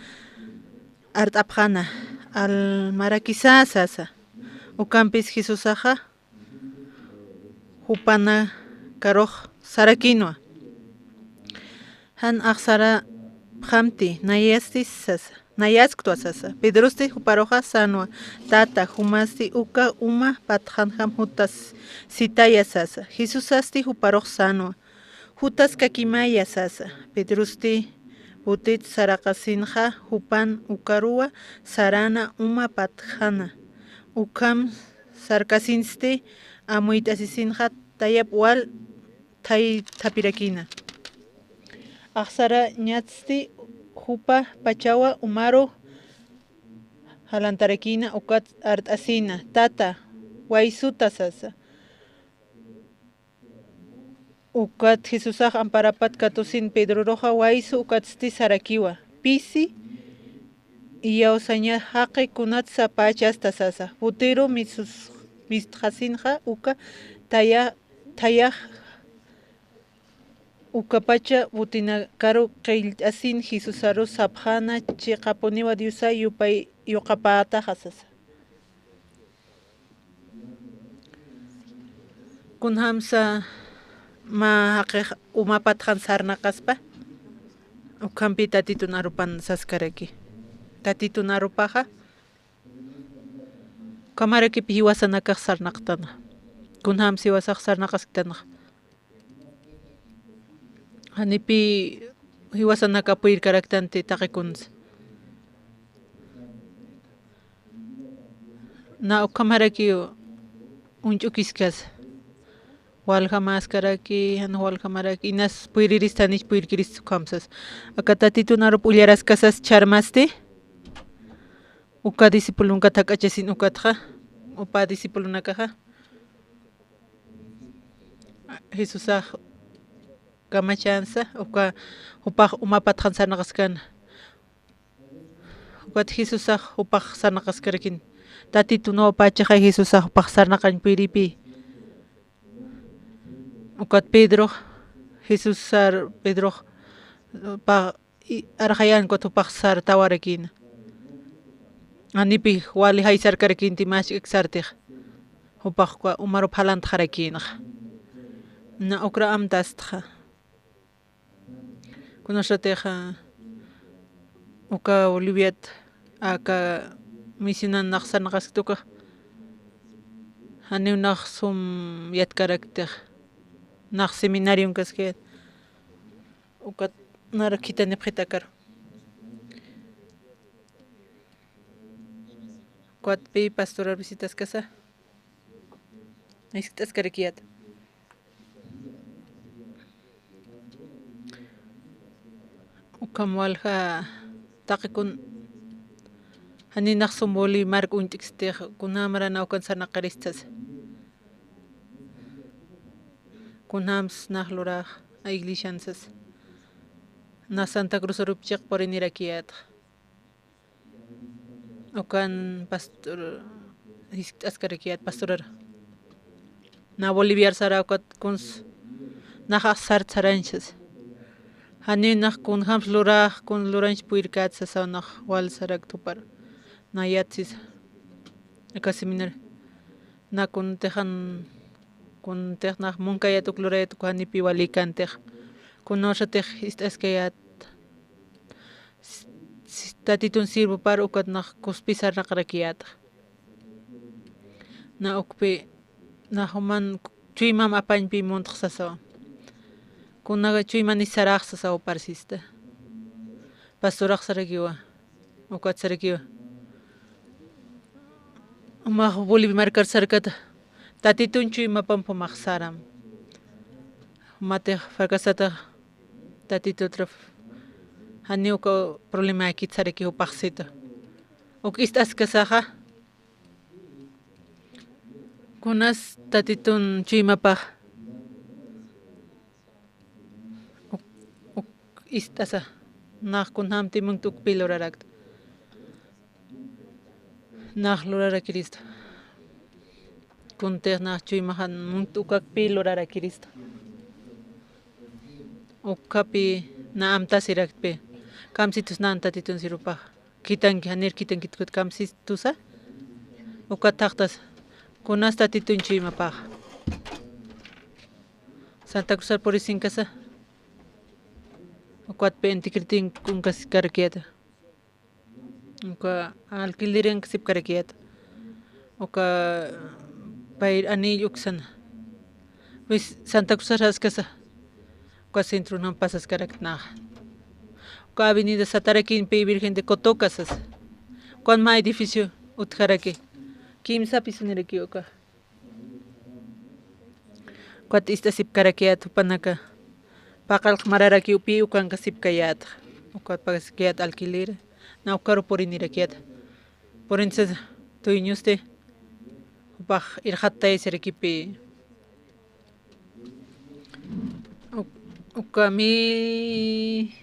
artapjana al maraquisa sasa ucampis Jesusaja upana karoj sarakinwa han axara Hamti, nayastis sasa, nayasktua sasa, pedrosti huparoja sanua, tata, humasti uka uma patjan hutas sitaya sasa, Jesusasti huparoj sanua, hutas kakimaya sasa, pedrosti Putit saraqasinqa hupan ukarua sarana uma patjana. Ukam sarkasinsti amuitasisinqa tayap wal tay tapirakina. Aksara ñatsti hupa pachawa umaru halantarakina ukat artasina tata waisuta sasa. Ukat Jesusaj amparapat katusin Pedro roja waisu ukatsti sarakiwa pisi yawsaña haqi kunatsa pachasta sasa putiro mistjasinja uka tayaj ukapacha butinakaru qill'asin Jesusaru sapjana chiqapuniwa Diosa yupay yuqapata hasasa kunhamsa ma haqej umapatjan sarnaqaspa ukampi tatitun arupan saskaraki tatitun arupaja kamarakipi hiwasanakaq sarnaqtana kunhamsi wasaq sarnaqaskitana hanipi hiwasanaka puirkaraktanti taqikunsa na ukamaraki unch'ukiskas walja maskaraki hana waljamaraki inas puiriristani puirkiris kamsas aka tatitun arup ullaraskasas charmasti uka discipulunka tak'achasin ukatja upa discipulunakaja Jesusaj kamachansa uka upaq umapatjan sarnaqaskana ukat Jesusaj upaq sarnaqaskarakin tatitunawa pachaja Jesusaj upaq sarnaqan puiripi ukat Pedro Jesus sar Pedro pa arhayan ko upaq sar tawarakina anipi wali haysar karakinti mas eksartij upaq kwa umarup halant harakina na ukra amtastja kunashateja uka Oliviat aka misionan naqsarnaqasktuka haniw naq sum yatkaraktaj naq seminarium kasket ukat narakita nepjetakar kuatpi pastoral visitas kasa visitas karakiat ukam walja taqikun hani naq sumboli mark untikstej kunamara naukan sarnaqaristas kunams nahluraj a iglesiansas na Santa Cruz rupchiq porinirakiat ukan pastor askarakiat pastorar na Boliviar sara ukat kuns naja sar saranchas hani naq kun hams luraj kun luranch puirkatsa sawnaq wal sarak tupar na yatsis aka seminar na kun tejan kun tehnaq munkayat uklurayat hanipi walikantej kunoshatej istaskayat tatitun sirvo para ukat naq kuspisar naqrakiyat na ukpi na human chuyman apañpi montaq sasawan kunaga chuyman nisaraq sasawa parsista pastoraq sarakiwa ukat sarakiwa umaq Bolivia markar sarkata tatitun chuymapan pumaq saram matej fracasata tatito traf hani uka problema akit saraki upaqsita uk istaskasaja kunas tatitun chuymapaj uk istasa naq kunhamti muntukpi lurarakta naq lurarakirista kuntej naq chuymajan muntukakpi lurarakirista ukapi na amtasirakpi kamsitus nan tatitun sirupaj kitanki hanir kitanki tukut kamsitusa uka taqtas kunas tatitun chuymapaj Santa Cruz purisinkasa ukwatpi antikritin kunkas karakiata uka alquilerin sip karakiata uka pay anillo uksana pues Santa Cruz raskasa uka centro nan pasas karaknaja uka avenida Sataraquinpi Virgen de Cotocasas. Cuán más edificio utjaraki. Kimsa pisoniraki uka. Cuat ista sipkarakiat upanaka. Pakal mararaki upi ukan kasipkayat. Uka pagaskiat alquiler. Na ukaro por inirakiat. Por entonces tu iñuste. Upaj irhatta eserikipi. Uka mi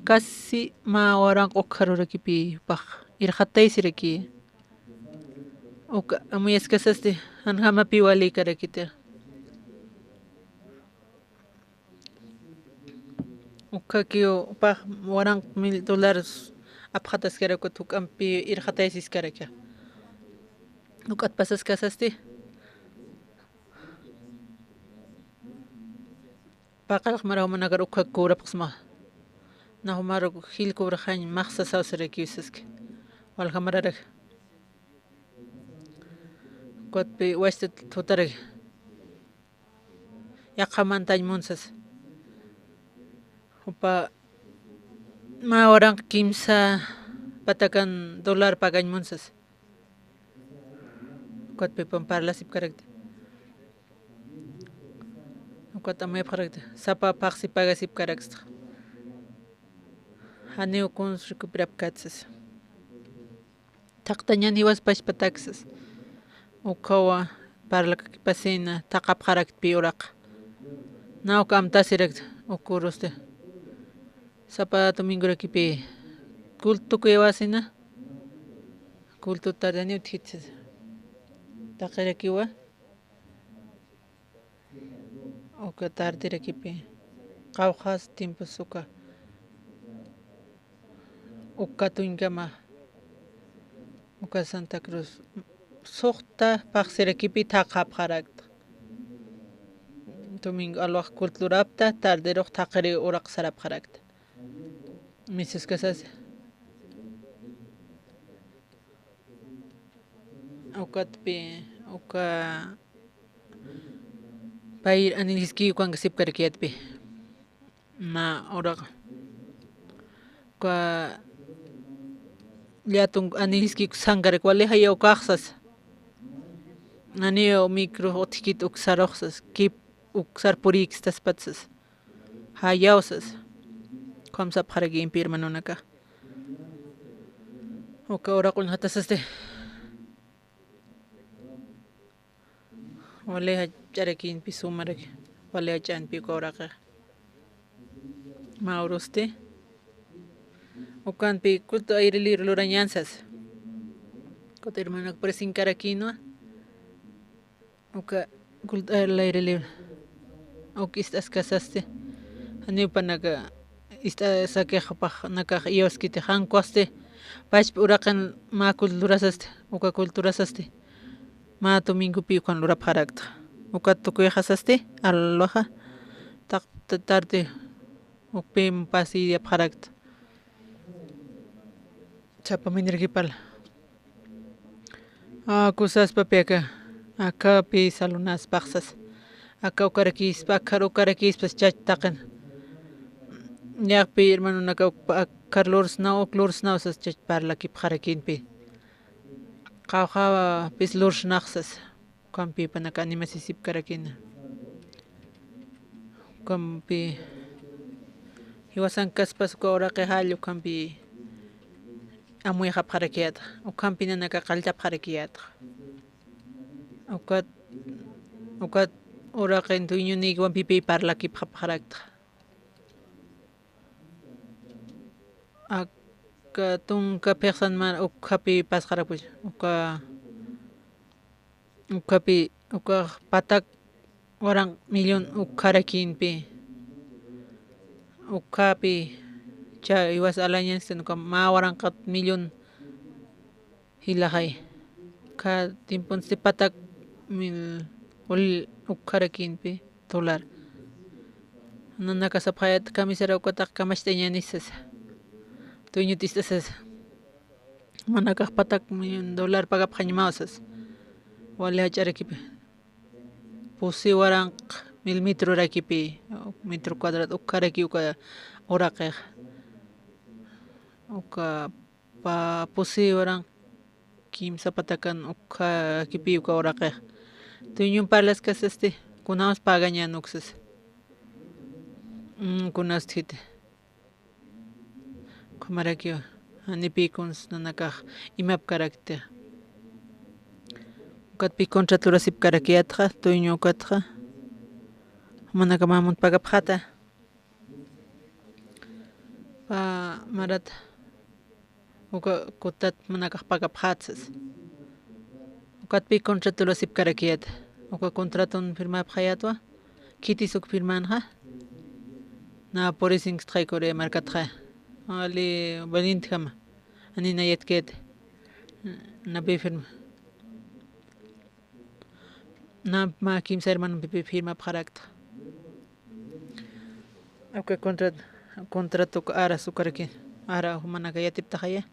casi ma orang okharurakipi upaj irhatta esiriki. Uka muy escasaste anjama piwali karakita. Uka kio upaj orang $1000 apjatas karakut ukampi irhatta esis karakya. Ukat pasas kasaste. Pakal mara managar ukha kura pasma. Na humaro hil kura khain maxsa sausere kiusask. Wal hamararag. Kot pe wasted tutarag. Yakamantañ munsas. Upa ma orang kimsa patakan $1 pagañ munsas. Kot pe pamparla sip karakte. Kot amay karakte. Sapa paksi paga sip karakte. Haneo kuns recuperap katsas. Taktañan iwas pash pataksas. Ukawa parla pasina takap karakt piurak. Na ukam tasirakt ukuruste. Sapa domingo rekipi kultu kuewasina. Kultu tardani uthitsas. Takarakiwa. Uka tarde rekipi. Qawqas tiempo suka. Uka tuingama. Uka Santa Cruz. Suqta paqsirekipi taqap qaraqta. Domingo alwaq kulturapta tarde roq taqiri uraq sarap qaraqta. Misis kasas. Ukatpi uka pair aniliski ukan sip karakiatpi. Na uraq. Uka liatung aniliski sangarik wale hayo uqaqsas. Anio micro otikit uqsaroqsas kip uqsar purikstas patsas. Hayawsas. Komsap qaragi impir manunaka. Uka uraqun hatasaste. Wale hacharakin pisumarak. Wale hachan pico uraqa. Mauruste. Ukan pi kulto airilir lurañansas. Kota hermanak presin karakino. Uka kulto airilir. Uk istas kasaste. Ani upanaga ista sakeqapaq nakaq iyoskite hankuaste. Pachpi uraqan ma kulturasaste. Uka kulturasaste. Ma domingo pi ukan lurap harakta. Uka tukuyasaste alloja. Tak tarde ukpim pasi yap harakta. Chapa minirgipal. Kusas papeka. Aka pi salunas paksas. Aka ukarakis pakar ukarakis pas chach takan. Yakpi hermano naka karlors na usas chach parla kip harakin pi. Qawqa pis lurs naqsas. Kampi panaka animasisip karakin. Kampi hiwasan kaspas ko uraqi hallu kampi amuy hap harakiat. Kampi nanaka qalchap harakiat. Ukat uraqin tuñuni wampipi parla kip hap harakta. Aka tunka peksan man ukapi pas harapuj. Uka patak orang million ukarakin pi. Ukapi cha iwas alanya sen uka ma orang 4 million hilahay. Ka timpon si patak mil ul ukarakin pi $. Nanaka sapayat kamisara ukatak kamashtaña nisas. Tuñut istasas. Manaka patak $1 pagap hañmausas. Wale hacharakipi. Pusi warang 1000 metro rakipi. Metro cuadrado ukaraki uka oraqeq uka pa pusi oran kimsa patakan uka kipi uka oraqeq tuñun palas kas kunamas pagaña nuxes kunas hit kamarakio anipi kuns nanakaq imap karakter ukatpi contratura sip karakiatqa tuñu ukatqa manaka mamun pagapjata pa marata uka kutat manakaq pagapjatsas ukatpi contratura sip karakiat uka contraton firmapjayatwa kitisuk firmanja na por eso inqtqaykuri markatqa ali valiente kama anina yetket napi firma na ma kimsa hermano pipi firma pjarakta uka contrato ara sukaraki ara manaka yatiptajaya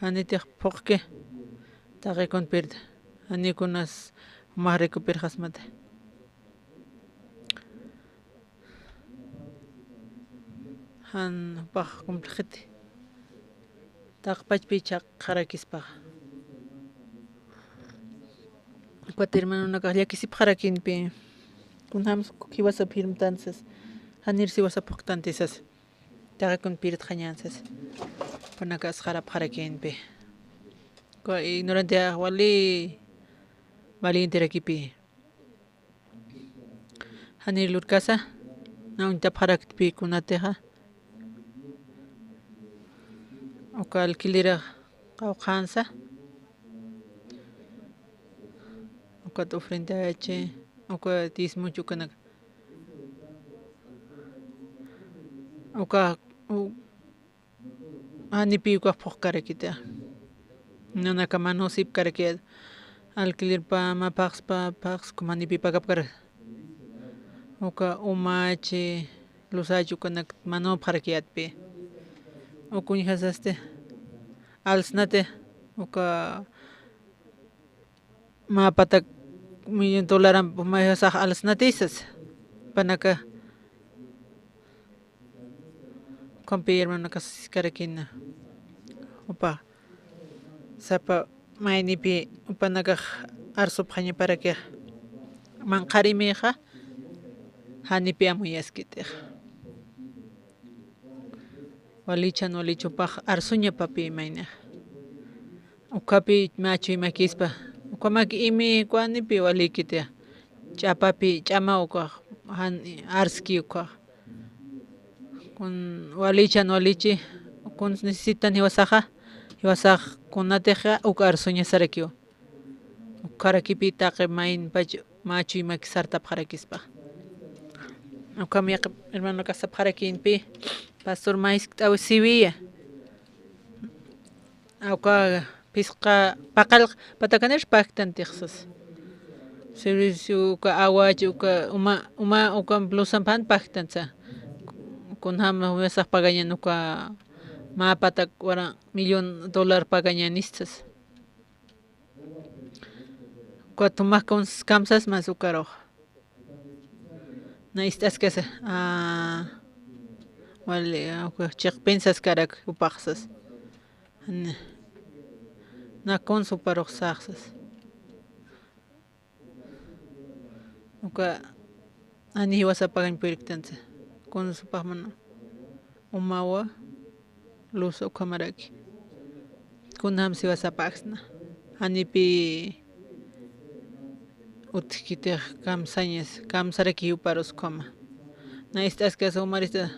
anitiq phuqki taqikun pirta anikunas mas recuperjasmata han paq complejete taq pachpicha qarakispa cuatro hermano naka llakisip qarakinpi kunhamus kiwasa firmtansas hanir siwasa puqtantisas taqikun pirt qañansas panakas qarap qarakinpi ko ignorante wali valiente rakipi hanir lurkasa naunta pharakpi kunateja uka alquilera qawqansa uka tu frente ache uka tismuchu kanak uka anipi uka phuqkarakita nanaka manosip karakiat alquiler pa mapax kumanipi pagapkar uka umache lusachu kanak mano pharakiyatpi ukuñhasaste alsnate uka mapatak $1,000,000 mayasaq alsnatisas panaka kompi hermano kas karakina upa sapa maynipi upanakaq arsup haña parakiq manqarimiqa hanipi amuyaskitiq walichan walichupaq arsuña papi mayniq ukapi machu imakispa ukamaki imi kuanipi walikitiq ch'apapi ch'ama ukaq arski ukaq kun walichan walichi kun necesitan hiwasaqa hiwasaq kunatiqa uka arsuña sarakiwa ukarakipi taqi mayn machu imaki sartap qarakispa ukami hermano kasap qarakinpi pastor mais t'awi siwiya uka pisqa paqal patakanesh paktantiqsas servicio uka awachi uka uma uka blusan pan paktansa kunhama mesaq pagaña uka mapatak wara $1,000,000 pagañanistas kuatumaq kamsas mas ukaroq na istaskas wali chiqpinsas karak upaqsas na konsu paroq saqsas uka ani hiwasa pagañ puriktansa konsu paqman umawa luz ukamaraki kunam siwasa paqsna anipi utkitiq kamsañas kamsaraki uparos koma na istaskas umarista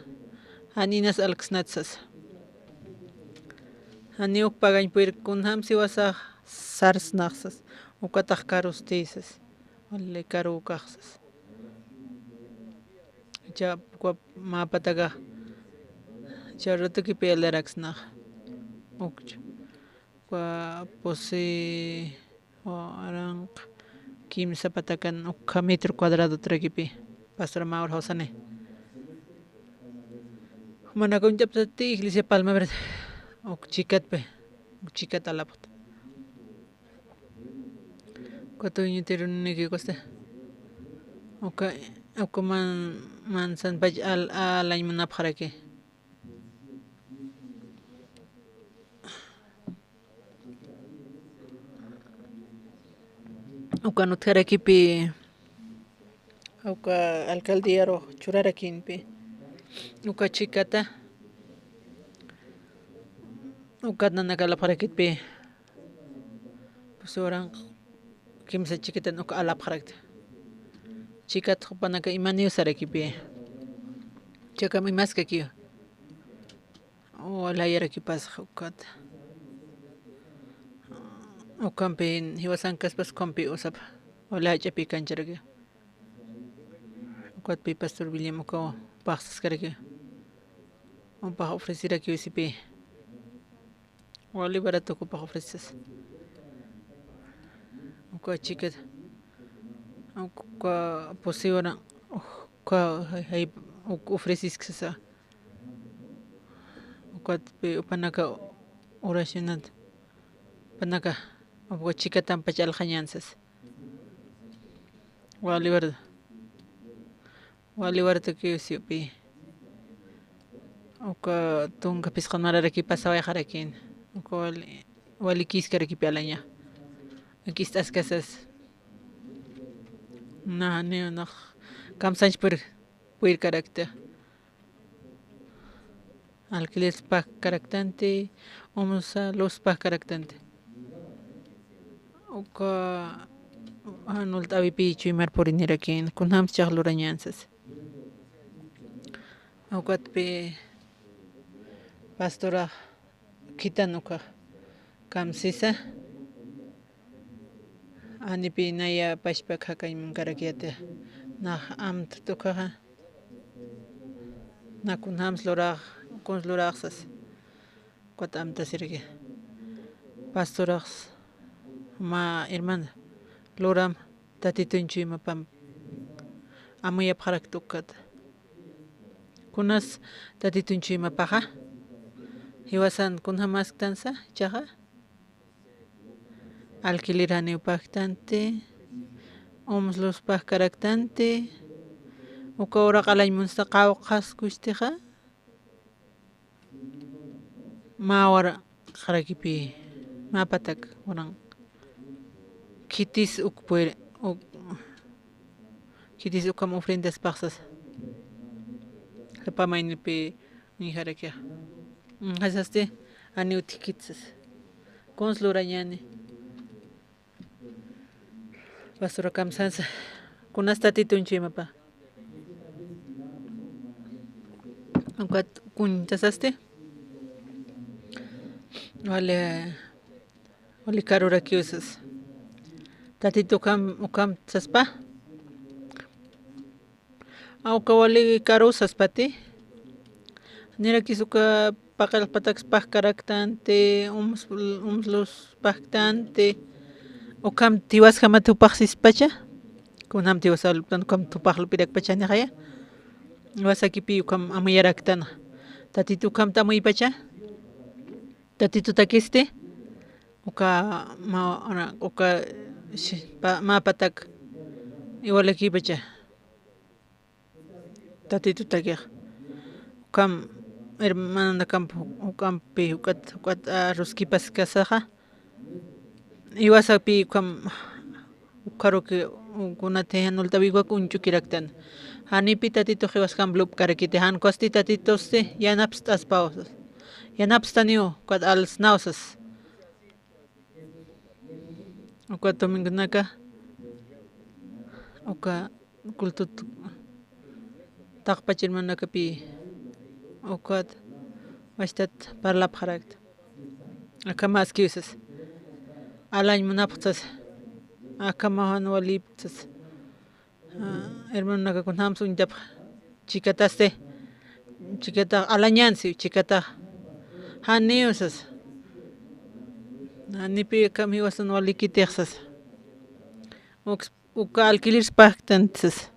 aninas alqsnatsas ani uk pagañ purik kunham siwasa sarsnaqsas ukataq karustisas wali karu ukaqsas cha mapataqa cha rutukipi alaraksnaq ukcha pusi aranqa kimsa patakan uka metro cuadrado trakipi pastor Mauro Josane mana kunchapsati iglesia Palma Verde uk chikatpe chikat alaput kutu ñutiruniki koste uka uka mansan pach alañ munapjarake. Uka nutjarakipi uka alcaldiaro churarakinpi uka chikata uka nanakalaparakitpi pues oran kimsa chikitan uka alapjarakta chikat panaka imaniyo sarakipi chakam imaska kiyo wala yarakipas ukat ukampi hiwasankas pas kompi usap wala chapi kancharaki ukat pi pastor William uka paxas karaki upa ofrecir aquí usipi wali barato upa ofreces uka chikat uka posiona uka hay ofrecis kasa ukat pi upanaka oracionat panaka uka chikatan pachal khañansas wali barata que usipi uka tunka pisqanmararaki pasaway harakin uka wali kiskaraki alaña aquí estás casas na ne na kamsanch per puir carácter alquiler pa caractante vamos a los pa caractante uka anul tabi pichu imar por inirakin kunham chaqlurañansas ukat pe pastora kitanuka kamsisa anipi naya pashpa khakayman karakyata na amt tukaha na kunhams loraq kuns loraqsas kwat amta sirge pastoraqs ma hermana loram tatitunchi mapam amuya pharak tukat kunas tatitunchi mapaja hiwasan kunhamas tansa chaja alquilirani upactante los pajcaractante uka ora qalay munsta qawqas kusteja mawara qarakipi mapatak orang kitis ukpuer kitis ukam ofrendas paxas pamainipi ni harakia hasaste ani utikitsas konslurañani pastora kamsansa kunasta titunchimapa ukat kuntasaste wali karurakiusas tatito ukam saspa auka wali karusas pati nirakisuka pakal pataks pajkaraktante los pajtante ukam tiwas hamatu paxis pacha kunam tiwas aluptan ukam tupajlu pirak pacha ni haya wasakipi ukam amuyaraktana tatito ukam tamuy pacha tatito takiste uka mapatak iwalaki pacha tatito takiq ukam hermana campo ukampi ukat arroskipas kasaja iwasapi ukam ukaruki kunate hanultawiwa kunchukiraktan hanipi tatito jiwas kamblup karakite han kosti tatitoste yanaps taspausas yanaps tanio ukat alsnausas ukat domingunaka uka kultut taqpachirmanakapi ukat washtat parlap harakt akamas kiusas alañ munapqtas akamahan waliptas hermano naka kunham suñtap chikataste chikata alañansi chikata haniusas hanipi kam hiwasan walikitexsas uka alquiler pactantsas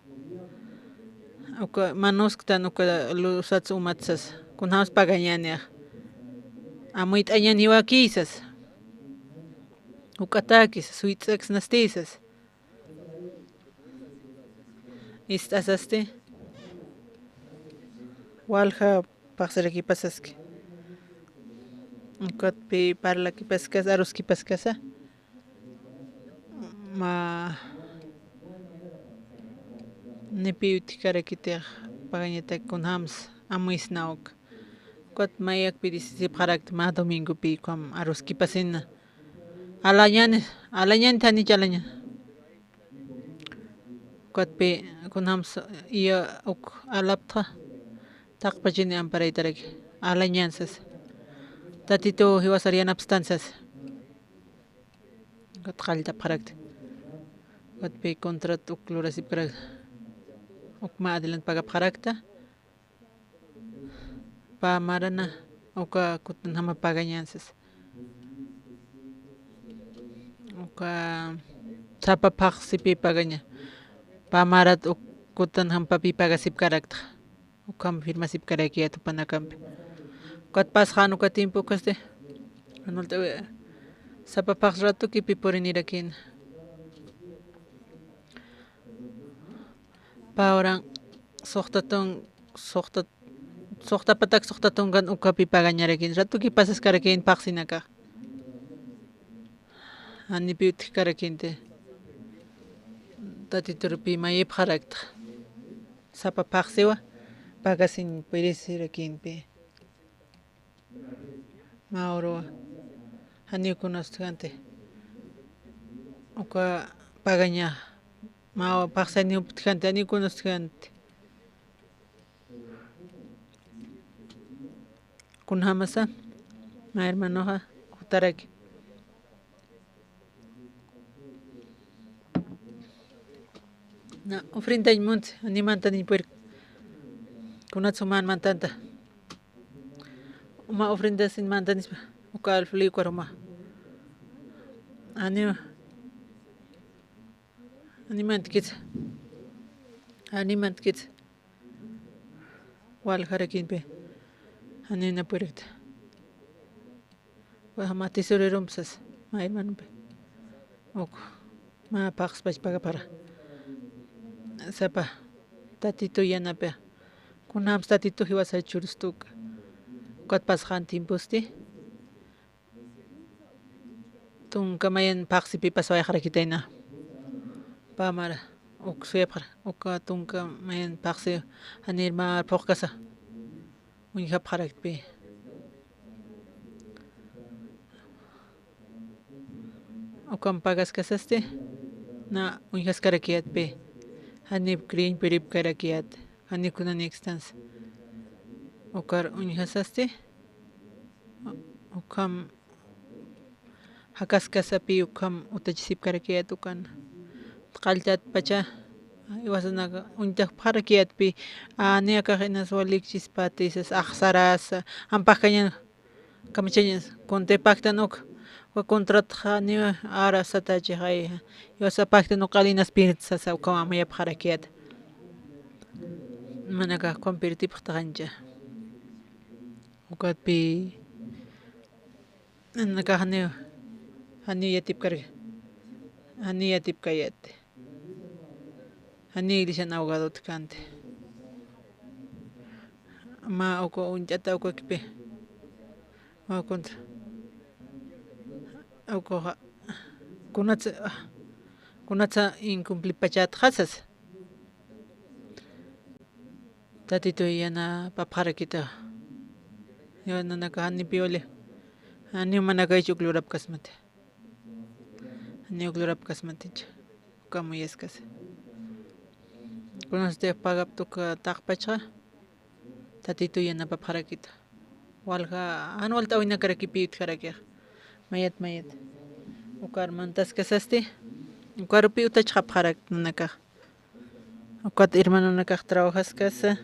uka manusktan uka lusats umatsas kunhams pagañaniaq amuit añan hiwakisas uka takis suitsax nastisas Istasaste. Walha paxaraki pasaski. Kotpi parlaki paskas aruski paskasa. Ma nipi utikarakite pagañeta kunhams amuis nauk. Kot mayak pidis parak ma domingo pi kam aruski pasina. Alañan tani chalaña. Kotpi kunhams iya uk alapta. Takpachini amparaitarak. Alañansas. Tatito hiwasarian abstansas. Kot khalta parak. Kotpi kontrat uk lurasip parak. Uk ma adilan pagap parakta. Pa marana uka kutan hama pagañansas. Uka chapa paksipi pagaña. Pa marat kutan hampa pi pagasip karakta. Ukam firma sip karaki atu panakampi. Kot pas hanu ka tiempo kaste. Anulta sapa paks ratu ki piporinirakin. Pa orang sohta patak kan uka pi pagañarakin. Ratu ki pasas karakin paksinaka. Ani pi utik karakinte. Tatitur pi mayep harakta. Sapa paksiwa. Pagasin perisirakin pe. Mauro hani kunostante. Uka pagaña. Mau paksani uptkante ani kunostante. Kunhamasa. Ma hermanoja utaraki. Na ofrenda imunt animanta ni puer. Kunatsuman mantanta. Uma ofrenda sin mantanis uka alfli kwaruma. Ani mantkit. Wal harakin pe. Ani na puerta. Wa mati sorerumsas. Ma hermano pe. Ok. Ma pax paga para. Sapa tatito yana pe. Kunhams tatito hiwasa churustuk. Kot pas khan timpusti. Tung kamayan paksi pi pasway harakitaina. Pamara uk suepar uka tung kamayan paksi hanirma pokasa. Unhap harak pi. Ukam pagas kasaste. Na unhas karakiat pe. Hanip green perip karakiat. Hani kunan extans. Ukar unhasaste. Ukam hakaskasapi ukam utachisip karakiat ukan. Qaltat pacha. Iwasanaga untak parakiat pi. Niaka hinas walikchis patisas aksaras. Ampakañan kamachañas. Konte paktan uk. Wa kontrat hani ara satachi hay. Iwasa paktan ukalinas piritsasa ukam amaya parakiat. Manaka kompirtip khtagancha. Ukat pi naka hani yatip kar. Hani yatip kayat. Hani ilishan ahogado tkante. Ma uko unchata uko kipe. Ma kontra. Uko kunatsa incumplipachat khasas. Tatito yana paparakita. Yana naka hani piole. Hani manaka ichuklurap kasmate. Hani uklurap kasmatich. Kamu yeskas. Kunaste pagap tuka takpacha. Tatito yana paparakita. Walga anual tawina karakipi utkarakya. Mayat. Ukar mantas kasaste. Ukar pi utachap harak naka. Ukat hermano naka trabajas casa.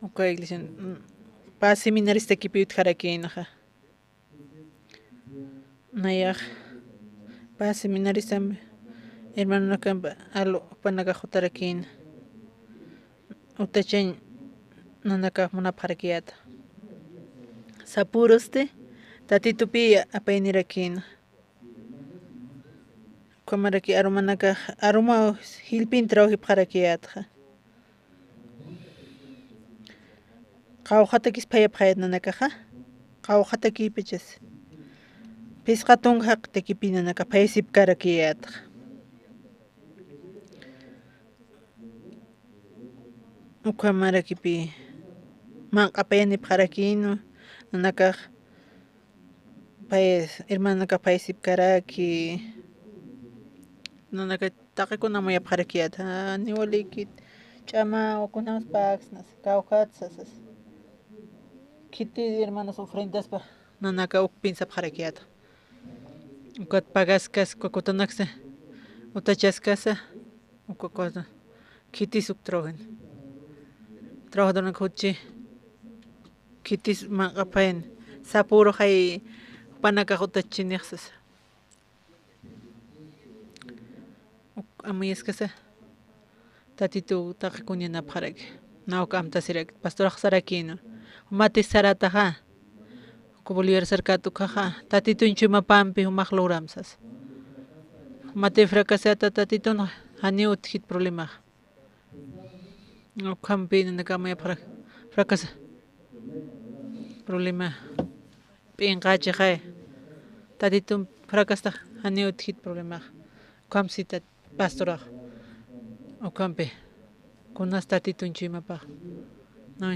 Uka iglesia. Pa seminarista kipi utkarakya naja. Nayak. Pa seminarista hermano naka alo panaka jutarakin. Utachen nanaka munaparakiata. Sapuroste tatito pi apainirakin. Ukamaraki arumanaka aruma hilpin trabajo parakiyatja. Qawqatakis payapqayananakaja. Qawqataki pichas. Pisqatun haqtaki pinanaka paysip karakiyatja. Ukamarakipi manqapayani parakino nanaka payas hermanaka paysip karaki nanaka taqikuna maya parakiyata niwaliki chama ukunamas paksnas kawqatsas kiti hermanos ofrendaspa nanaka uk pinsa parakiyata ukat pagaskas kukutanaksa utachaskasa ukakota kiti suk trogen trabajador kuchi kitis maqapayan sapuro hay panaka utachinexas amuyaskasa tatitu taqikuñana paraki nauka amtasirak pastor sarakino mate sarataja Bolívar cercatu caja tatitu inchuma pampi umaq logramsas mate fracasata tatitu no haniut hit problema no campi nanaka maya para fracasa problema pinqachi hay tatitu fracasta haniut hit problema kamsita pastora o campi kunas tatitu inchuma pa no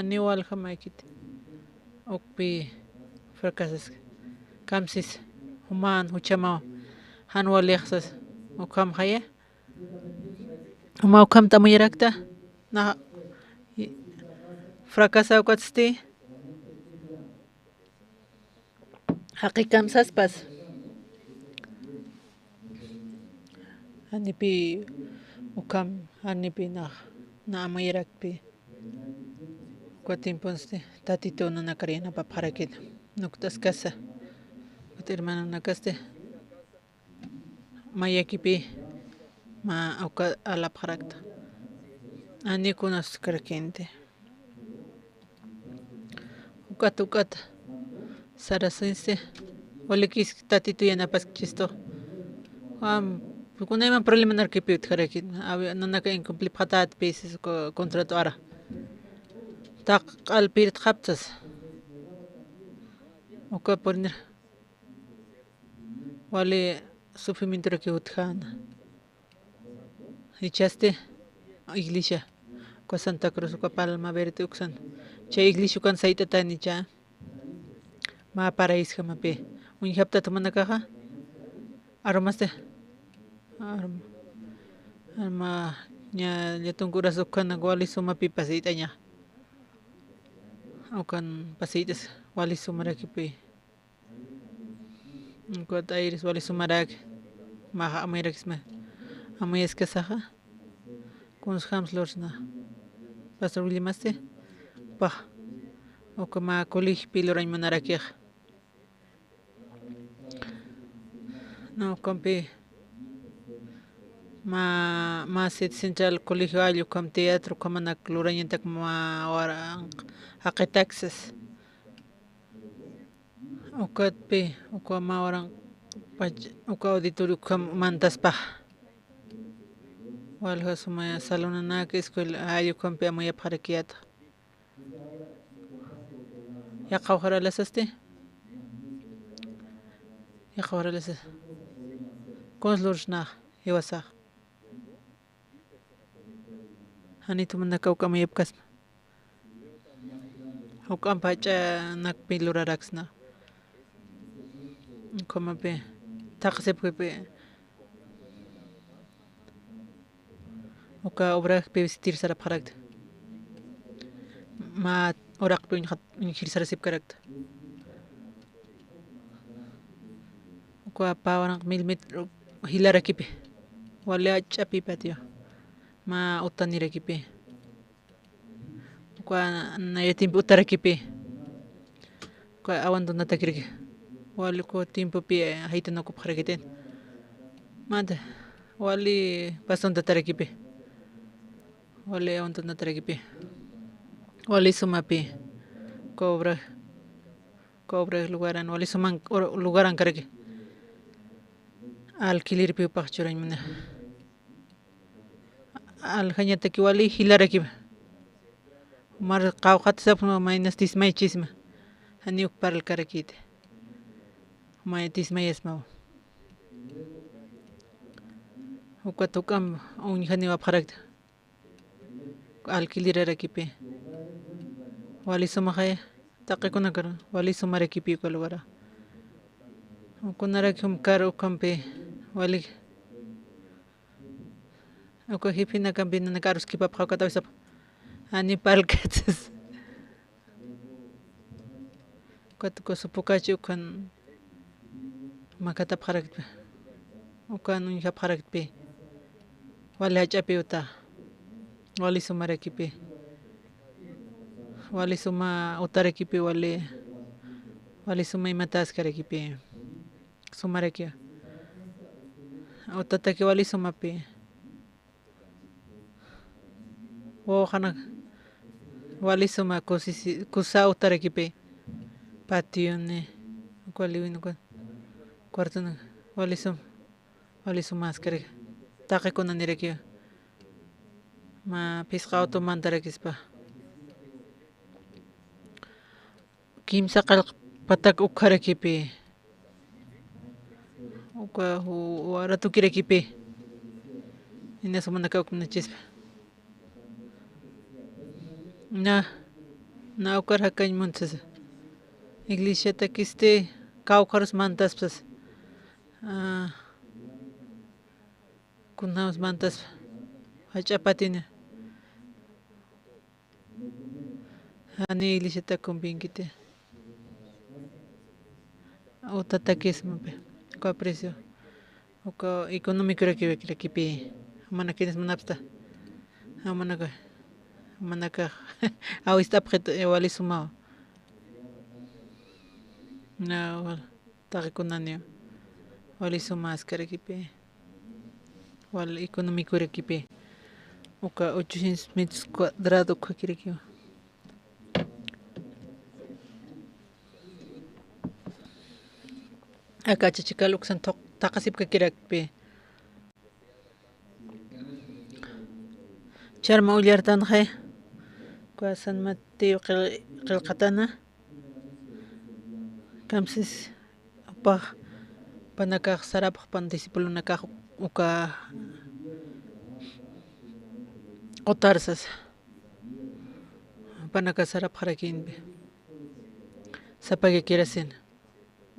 niwal jamaikit okpi fracasas kamsis human huchama hanwalexsas okam haya uma okam tamuyarakta na fracasa okatsti haqikamsas pas anipi okam anipi na amuyarakpi Cuatimponste tatito no nakariana paparakit nuktas casa hermano nakaste mayakipi ma auka ala parakta ani kunas karakente ukat sarasense olikis tatito yana pas chisto kunayman problema narkipit karakit nanaka incompli patat pieces contrato ara Tak alpirt kaptas. Oka poner. Wale sufrimiento que utjana. Echaste iglesia. Ko Santa Cruz ko Palma Verde uksan. Che iglesia kan saita tani cha. Ma parais kama pe. Un hapta tamanaka ha. Aromaste. Arma nya letungura sukana wali suma pipasita nya. Okan pasitas wali sumarakipi kot airis wali sumarak maha amirakisme amuyascasaja kuns hams lorsna pastor Williamaste pa okama colig pilorañ manarakiaj no compi ma set central colegio ayo kam teatro kamanak lorañantak ma orang Haquetaxas Ocatpe Ocama orang Oca auditorio kam mantas pa Walha sumaya salonanaka escuela ayo kampe amaya parakiata Ya qawhara lasaste Ya qawhara lasas Konslorshna Iwasa Hanitu manaka ukamaya kasma Hukam pacha nak piluraraxna. Como pe taxep pe. Oka obra pe vestir sara parakt. Ma orak pe injir sara sip karakt. Oka pa orang milimetro hilara kipe. Wala chapi patio. Ma utanira kipe. Kwa na timpo tarakipi kwa awan don natakirki wali ko timpo pi haitan ko parakiten mad wali pason tarakipi wali awan don tarakipi wali sumapi cobra lugaran wali suman lugaran karki alquiler upaq churaymuna alhañataki wali hilarakipa mar qawqatasapun maynas tismaychisma haniuk paralkarakita may tismayasma ukata ukam uñihani wapharakta alquilerakipi wali sumaqaya taqikuna karan wali sumarakipi kalwara ukunarakum kar ukampi wali uka hipina kampi nana karuski pap hawkata wisap ani palkatas ukatuko supukachi ukan makata pharakpi ukan uñiha pharakpi wali hachapi uta wali sumarakipi wali suma utarakipi wali suma imatas karakipi sumarakia utataki wali sumapi hana wali suma kusa utarakipi patione wali winukan cuartona wali suma askari taqikuna nirakia ma pisqawta mantarakispa kimsa qallpataka uqharakipi uka waratukirakipi hinaqa manaka uknachispa na ukarqa kañmuntas iglesiatakiste kawqaras mantaspas kunamas mantas hach'apatini hani iglesiata convinkiti utatakismapi uka precio uka económico rakipi mana kinas manapsta manaka awistapqita wali suma na taqikunani wali suma askarakipi wali económico rakipi uka 800 metros cuadrados kakirakiwa acá chachikal uksan taqasipka kirakpi charma ullartanqa kwa San Mateo qillqatana kamsis upaq panakaq sarapaq pan discipulunakaq uka qutarsas panaka sarapaq rakinpi sapaga kirasin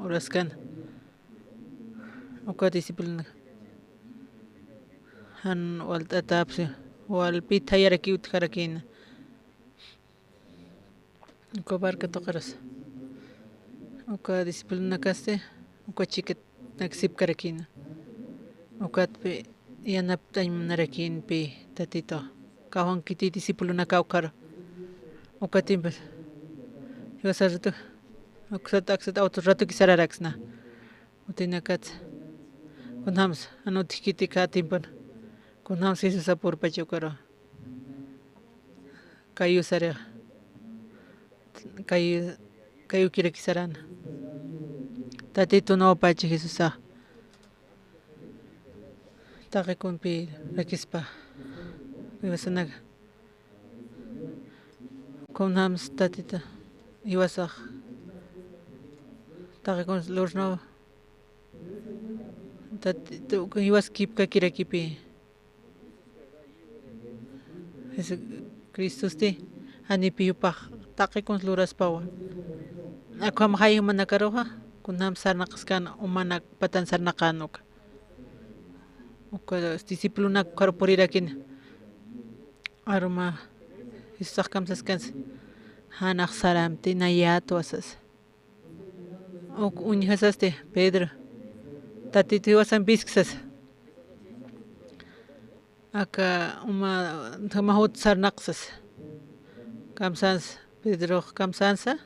uraskana uka discipuluna han waltatapsi walpita yaraki utqarakina uka barca toqaras uka discipuluna kaste uka chikat naksipkarakina ukatpi yanaptaymanarakinpi tatito kawan kiti discipuluna kawqara ukatimpas iwasaratu uksata auto rato kisararaksna utinakata kunhamas anutikiti katimpan kunhamas Jesus apurpacha ukara kayu sariq kayu kirakisarana tatito nawapacha Jesus taqikunpi rakispa iwasanaqa kunhamas tatita iwasaq taqikun lurnawa tatito iwas kipka kirakipi Jesucristusti hanipi upaq taqikun luraspawan akuam hayu manakaruqa kunhamas sarnaqaskana umana patan sarnaqanuka uka discipulunaka qarpurirакina arma Jesusqa kamsaskansi hanaq saramti na yatu asas uñihasaste Pedro tatito iwasan pisqsas aka mahut sarnaqsas kamsans Pedro kamsansa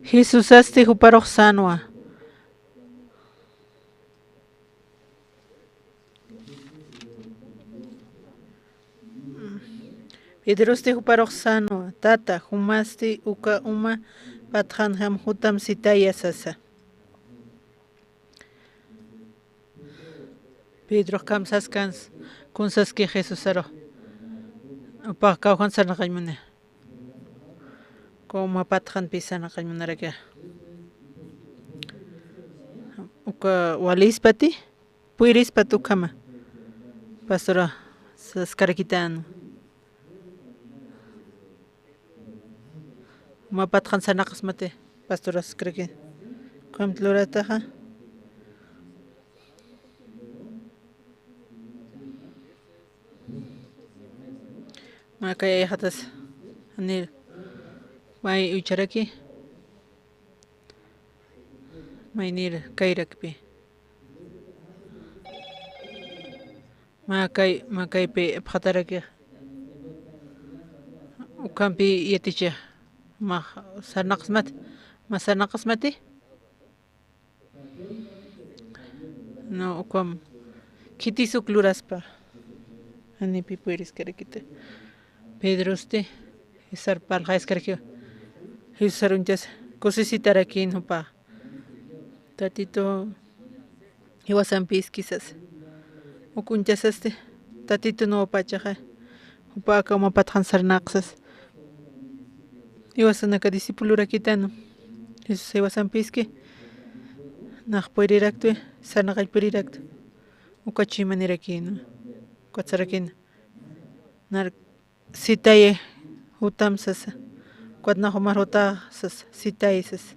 Jesus asti huparoq sanwa Pedroste huparoq sano tata humasti uka uma patjan ham hutam sitaya sasa. Pedro kamsaskans kunsaski Jesusaro. Upa kawhan sarna qaymune. Como patjan pisana qaymunaraka. Uka walispati puirispati ukama. Pastora saskarakitano. Ma patjan sanaqas mate pastora saskarakin. Kam tlorataja. Ma kaya hatas anil may ucharaki. May nir kairakpi. Ma kay pe phataraki. Ukampi yeticha. Ma sanaqsmat. Ma sanaqsmati. No ukam kitisuk luraspa. Ani pipueris karakita. Pedroste isar palhais karakio. Isar unjas cosisitarakin hupa. Tatito iwasampis quizás. Ukunchasaste. Tatito no pachaja. Hupa como patjan sarnaqsas. Iwasanaka discípulo rakitano. Jesus iwasampiski. Nak pueriraktu sarnaqay pueriraktu. Ukachimanirakino. Kuatsarakin. Nar sitaye hutam sasa. Kuatna homar hota sas sitaye sas.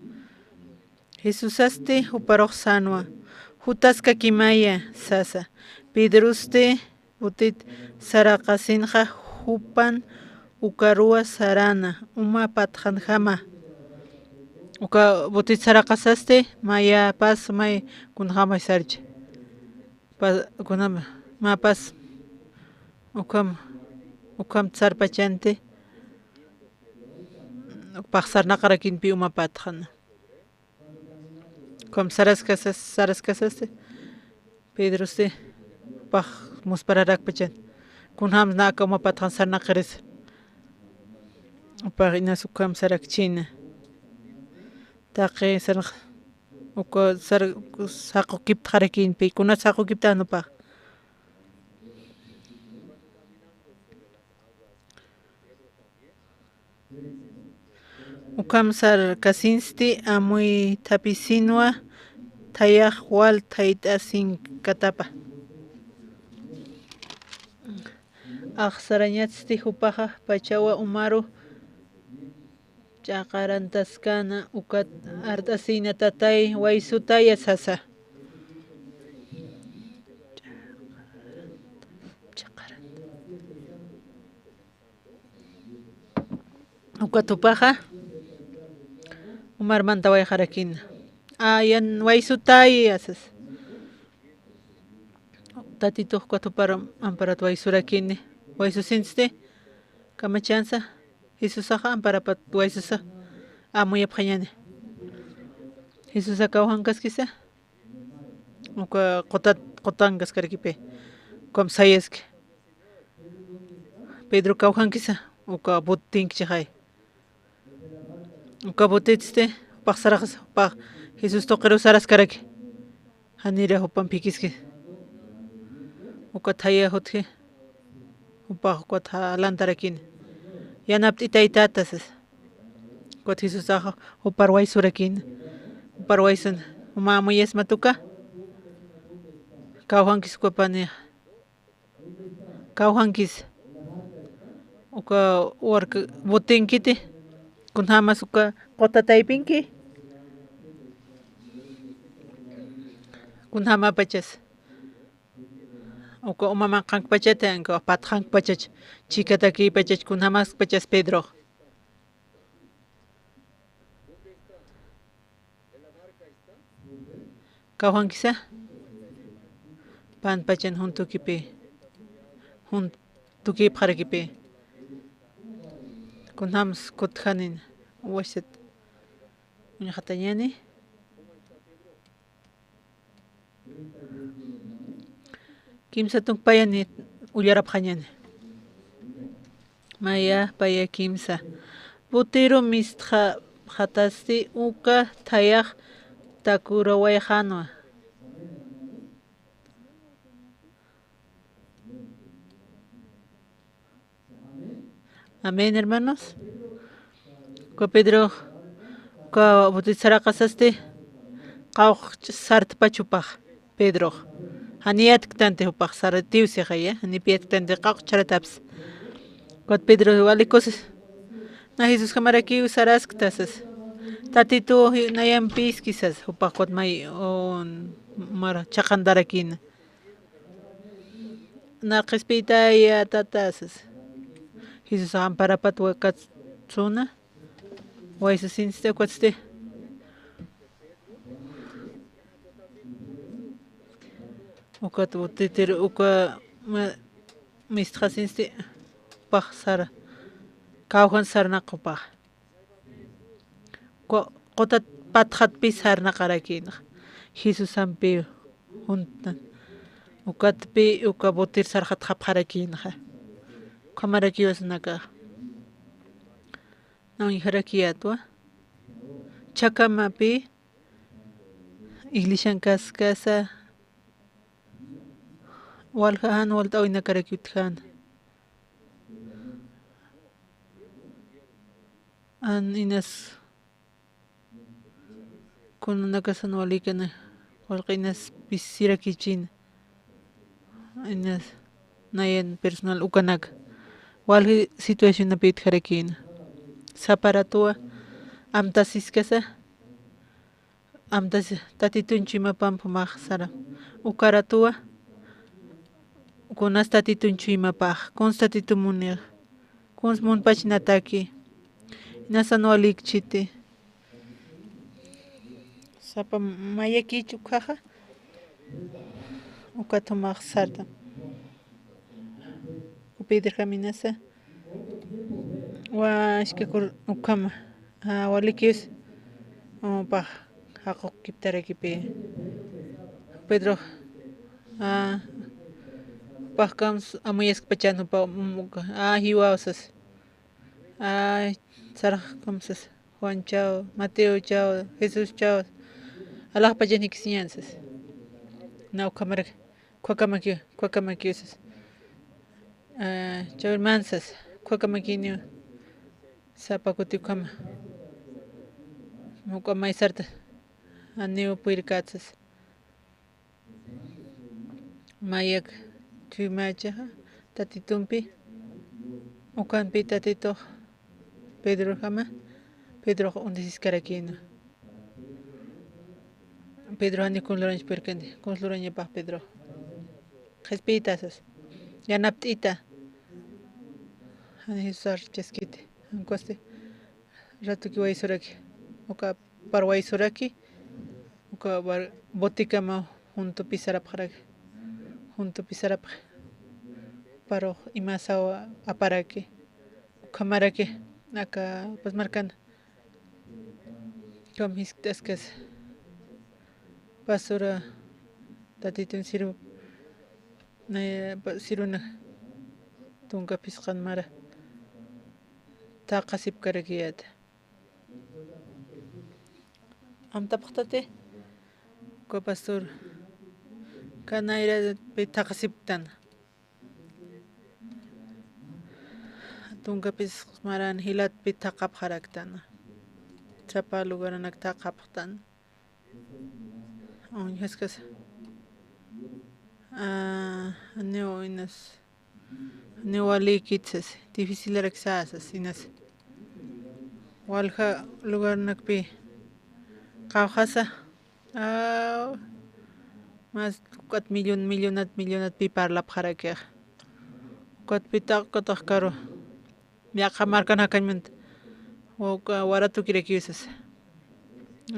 Jesus aste huparoq sanwa. Hutaska kimaya sasa. Pedroste utit saraqasinja hupan ukarua sarana. Uma patjanjama. Uka butit saraqasaste maya pas may kunjama sarcha. Kunama ma pas ukam tsarpachante paksarnaqarakin pi uma patjana. Kom saraskasaste Pedroste paj muspararak pachan. Kunham naka uma patjan sarnaqaris. Pagina sukam sarakchina. Taqe sarq uko sar saqo kiptjarakin pi kuna saqo kiptano pa. Ukam sar kasinsti amuy tapisinwa tayaq wal taytasin katapa. Aqsarañatsti hupaqa pachawa umaru chaqarantaskana ukat artasina tatay waysutaya sasa. Ukatupaqa Umar mantaway harakin. Ayan waysutay asas. Tatito ukatupara amparat waysurakin. Waysusinste kamachansa. Jesusaqa amparapat waysusa. Amuyapqañani. Jesusa kawhankaskisa. Uka qotankas karkipe. Kom sayeske. Pedro kawhankisa. Uka butinkichaqay. Uka butitste paksarakas pa Jesus toqero saras karaki. Hanira hupan pikiske. Uka thaya hutke. Upa uka lantarakin. Yanapti taytatasas. Uka Jesus aja upar waysurakin. Upar waysun. Uma amuyas matuka. Kawhankis kupani. Kawhankis. Uka work butinkiti. Kunhamas uka qotataypinki. Kunhama pachas. Uka umamanqank pachata anka patqank pachach. Chikataki pachach kunhamas pachas Pedro. Kawhankisa. Pan pachan juntukipi. Juntukip harakipi. Kunhams kuthanin wasat uñaqatañani kimsa tumpayani ullarapqañani Maya paya kimsa. Butiro mistja hatasti uka tayak takura wayhanwa. Amén, hermanos. Ko Pedro ka butitsara qasaste qawq sart pachupaq Pedro. Haniat ktante upaq saratiwsi khaya, hanipiat ktante qawq charataps. Ko Pedro walikos na Jesus kamaraki usaras ktasas. Tatitu nayam piskisas upaq kot may on mar chaqandarakina. Na qispitaya tatasas. Jesus amparapat wakatsuna. Waisa sinste kwatste. Uka titir uka mistha sinste pah sara. Kauhan sarna kopah. Kotat pathat pisar na karakin. Jesus ampi huntan. Ukat pi uka botir sarhat haparakin. Kamarakios naka. Naun harakiatwa. Chakamapi. Iglishan kaskasa. Walhan walta oina karakuthan. An inas kun nakasan walikana. Walqinas pisirakichina. Inas nayan personal ukanak. Walhi situation na pit harakin. Saparatua amtasis kasa. Amtas tatitunchima pampamah sara. Ukaratua. Kunas tatitunchima pah. Konstatitumunir. Kons munpachinataki. Nasan walik chite. Sapa mayaki chukaha. Ukatumah sarta. Pedir caminasa. Wa ishkakur ukama. Walikius. Pah. Hakok kiptarakipe. Pedro. Pah kams amuyas pachano pa muka. Hiwausas. Sarah kamsas. Juan chao. Mateo chao. Jesús chao. Allah pajanik siyansas. Na ukamarak. Kwakamakiusas. Chau mansas, kwakamakinio sapakutiukama. Mukamay sarta. Anio puirkatsas. Mayak chuimacha tatitumpi. Ukanpi tatito Pedro jama. Pedro undesis karakino. Pedro ani con lorange perkandi. Con lorange pa Pedro. Jespitasas. Yanaptita. Hisar cheskite. Ancoste. Ratuki waisuraki. Oka par waisuraki. Oka bar botikama junto pisarapharaki. Junto pisarap. Paro imasawa aparaki. Kamaraki. Acá pues marcan. Como histaskas. Basura. Tatitun siru. Na siruna. Tunga piskan mara. Taqasip karakiyat. Amtapaqtate. Ko pastor. Kanaira pe taqasiptan. Tunga pismaran hilat pe taqap haraktan. Chapa lugaranak taqaptan. On haskas. Neo inas. Newalikitzas, difícil rexasas, inas. Walha lugar nakpi. Kaujasa. Más 4 millonat pi parla pjarakeh. 4 pita kotoh karo. Miaka markan hakanment. Waratu kirekiusas.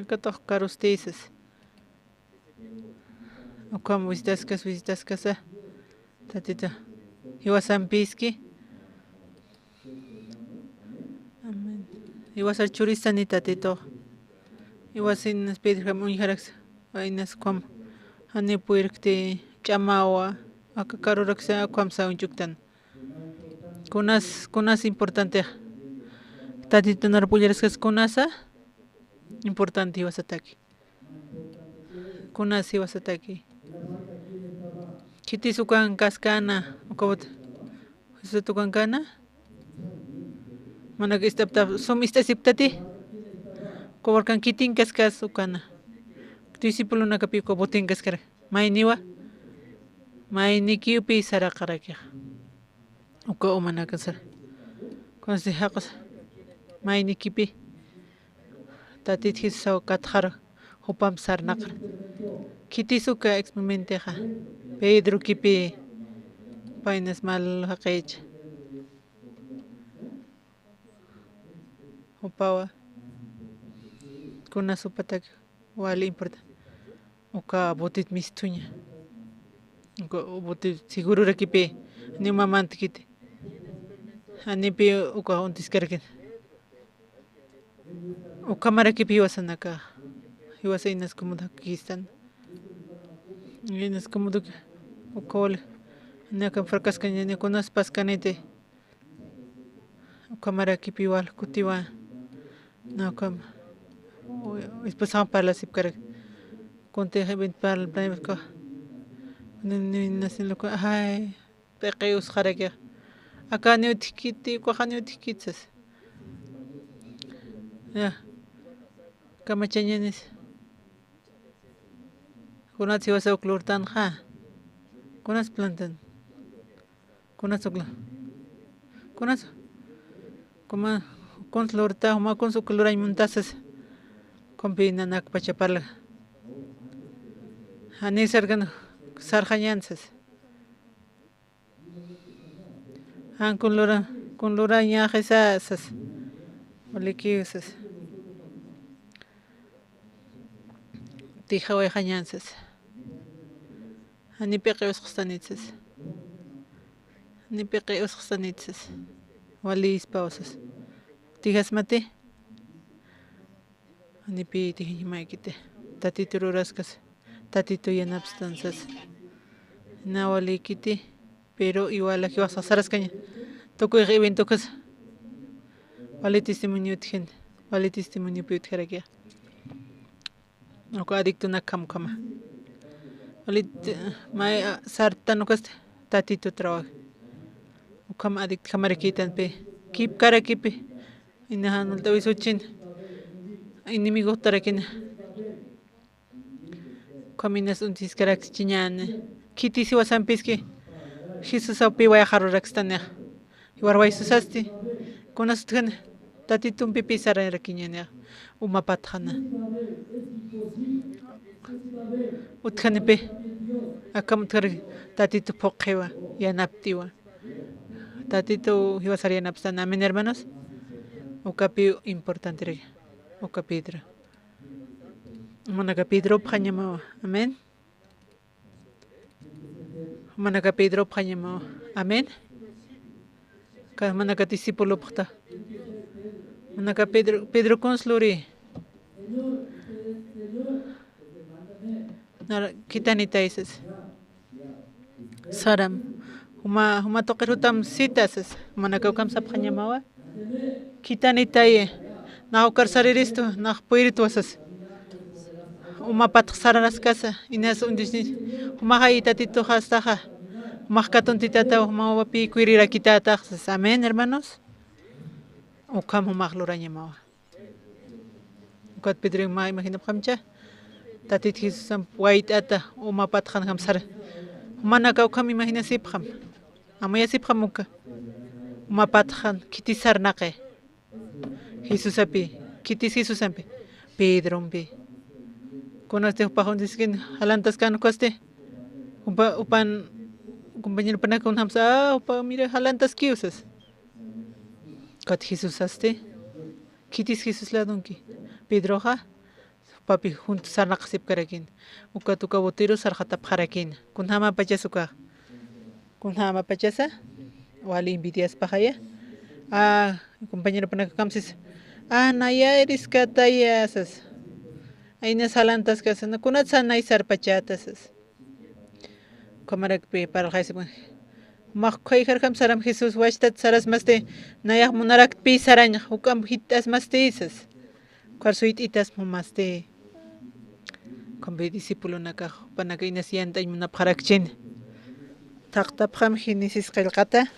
Kotoh karustisas. Okam visitaskas. Tatita. Iwasan piski. Amen. Iwasar churista ni tatito. Iwasin spedirham unjarax. Ainas kwam. Hani puirkti chamawa. Aka karuraksa kwam sa unchuktan. Kunas importante. Tatito narpulleres que es kunasa. Importante ibas a ataque. Kunas ibas a ataque. Kiti sukan kaskana. Ukabot. Eso tukan kana. Mana que ista siptati. Koborkan kitin kaskas ukana. Discípulo na kapi ko botin kaskara. Mainiwa. Mainiki upi sarakarakya. Uka umana kasar. Konsi hakas. Mainiki pi. Tatit hisaw kathar. Hupam sarnakar. Kiti suka experimenteja. Pedro kipi. Painas mal hakech. Upawa. Kuna supatak. Wali importa. Uka botit mistunya. Uka botit seguro rakipe. Ni mamant kiti. Anipi uka untis karkin. Uka marakipi wasanaka. Iwasa inas kumudak kistan. Inas kumuduk. Uka wala. Naka fracas kanya ni kunas paskanete. Uka marakipi wal kutiwa. Nakam. Ispasan para sip karak. Konte ben para plan ko. Nasin loko ay peqeus kharake. Akane utikiti ko khane utikitsas. Ya. Kamachanyenes. Kunat siwa sa uklurtan kha. Kunas plantan. Kunas ukla. Kunas. Kuma konslurta huma konsuklura imuntasas. Combina nak pachaparla. Ani sargan sarjanyansas. Han con lura ñajesasas. Olikiusas. Tijawe janyansas. Ani peqeus xtanitsas. Ani peqeus xtanitsas. Walis pausas. Tijas mate. Ani pi tijimaikite. Tatito ruraskas. Tatito yanapstansas. Nawalikiti. Pero igual aquí vas a hacer caña. Toco el evento que es. Vale testimonio tijen. Vale testimonio pi utjarakia. No ko adicto na kama. Vale mai sarta no kaste. Tatito trabajo. Ukam adicto kamarakitan pe. Kip karakipi. Inahan ultawisuchin. Inimigo tarakina. Caminas untis karak chiñane. Kiti si wasan piski. Jesus aupi waya haruraxtane. Iwarway susasti. Konastkan. Tatitum pipi sara rakiñane. Umapatjana. Utjanepe. Akam tkar tatito pokewa. Yanaptiwa. Tatito hiwasar yanapstan. Amén, hermanos. Ukapi importante. Uka Pedro. Manaka Pedro panyama. Amén. Manaka Pedro panyama. Amén. Ka manaka discípulo pata. Manaka Pedro consluri. Nar kitanita isas. Saram. Huma tokerutam sitasas. Manaka ukam sa panyama. Kitanita ye. Na ukar sariristo, na puiritu asas. Umapat saranas casa, inas undisni. Umaha itatito hastaja. Umakaton titata, umawapi kuirira kitata. Amén, hermanos. Ukam umakluraña mawa. Ukat Pedro ma imagina pamcha. Tatit Jesusam waitata, umapat han hamsar. Umanaka ukam imagina sipkham. Amaya sipkham uka. Umapat han kitisar naqe. Jesús api, kitis Jesús ampe, Pedro ampe. Con este upahon diskin halantas kan koste. Upan compañero pana con hamsa, upa mira halantas kiusas. Kat Jesús aste. Kitis Jesús la donki. Pedro ha. Papi junto sarnak sip karakin. Uka tuka botiro sarhatap harakin. Kun hama pachasuka. Kun hama pachasa. Wali invidias pahaya. Compañero pana kamsis. Naya eres catayasas. Hay unas alantas que hacen. Kunat sanay sarpachatasas. Kamarak pe para el jaisi. Makhay harkam saram Jesús washtat saras maste nayak munarak pi sarañ hukam hitas maste isas. Kwarsuit itas maste. Kombe discípulo naka panaka inasianta y munapharakchin. Taqtapkham hinisis qillqata.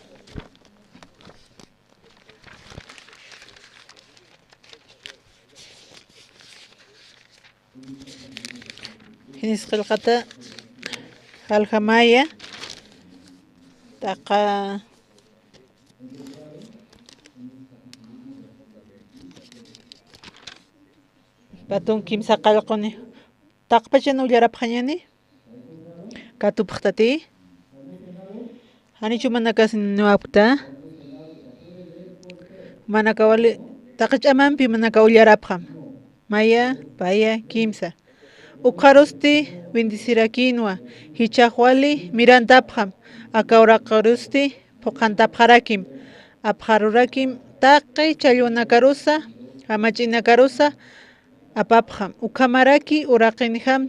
Hinis qillqata Aljamaya taqa patun kimsa qallquni taqpachana ullaraphañani katupaqtati hanichu mana kasiniwapta mana kawali taqach'amanpi mana kawllarapqam maya paya kimsa Uqarusti bendicirakinwa hichaqwali mirantapqam akawraqarusti puqantapqarakim apqarurakim taqay challwanakarusa amach'inakarusa apapqam uqamaraki uraqinijam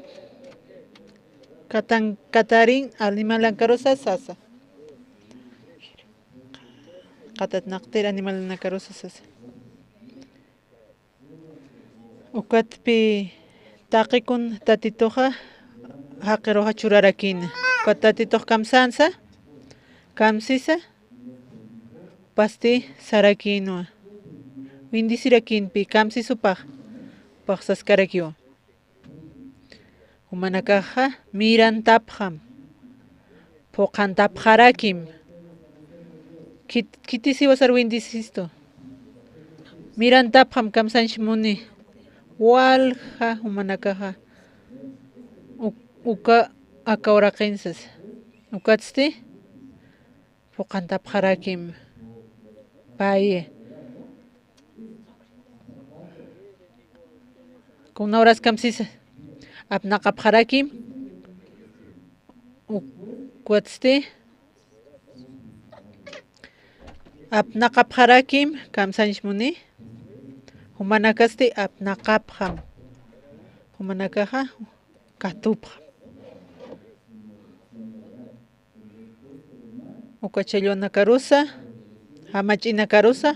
katarin animalankarusa sasa qatatnaqtir animalankarusa sasa uqatpi taqikun tatituqa haqiruqa churarakina tatituq kamsansa kamsisa pasti sarakinwa bendicirakinpi kamsisupaq paqsaskarakiwan humanakaqa mirantapqam puqantapqarakim kitisiwasar bendicisto mirantapqam kamsanchimuni walja humanakaqa uka akawraqinsas ukatsti puqantapqarakim paye kunawras kamsisa apnaqapqarakim ukatsti apnaqapqarakim kamsanchimuni humanakasti apnaqapqam humanakaqa katupqam uka challwanakarusa amach'inakarusa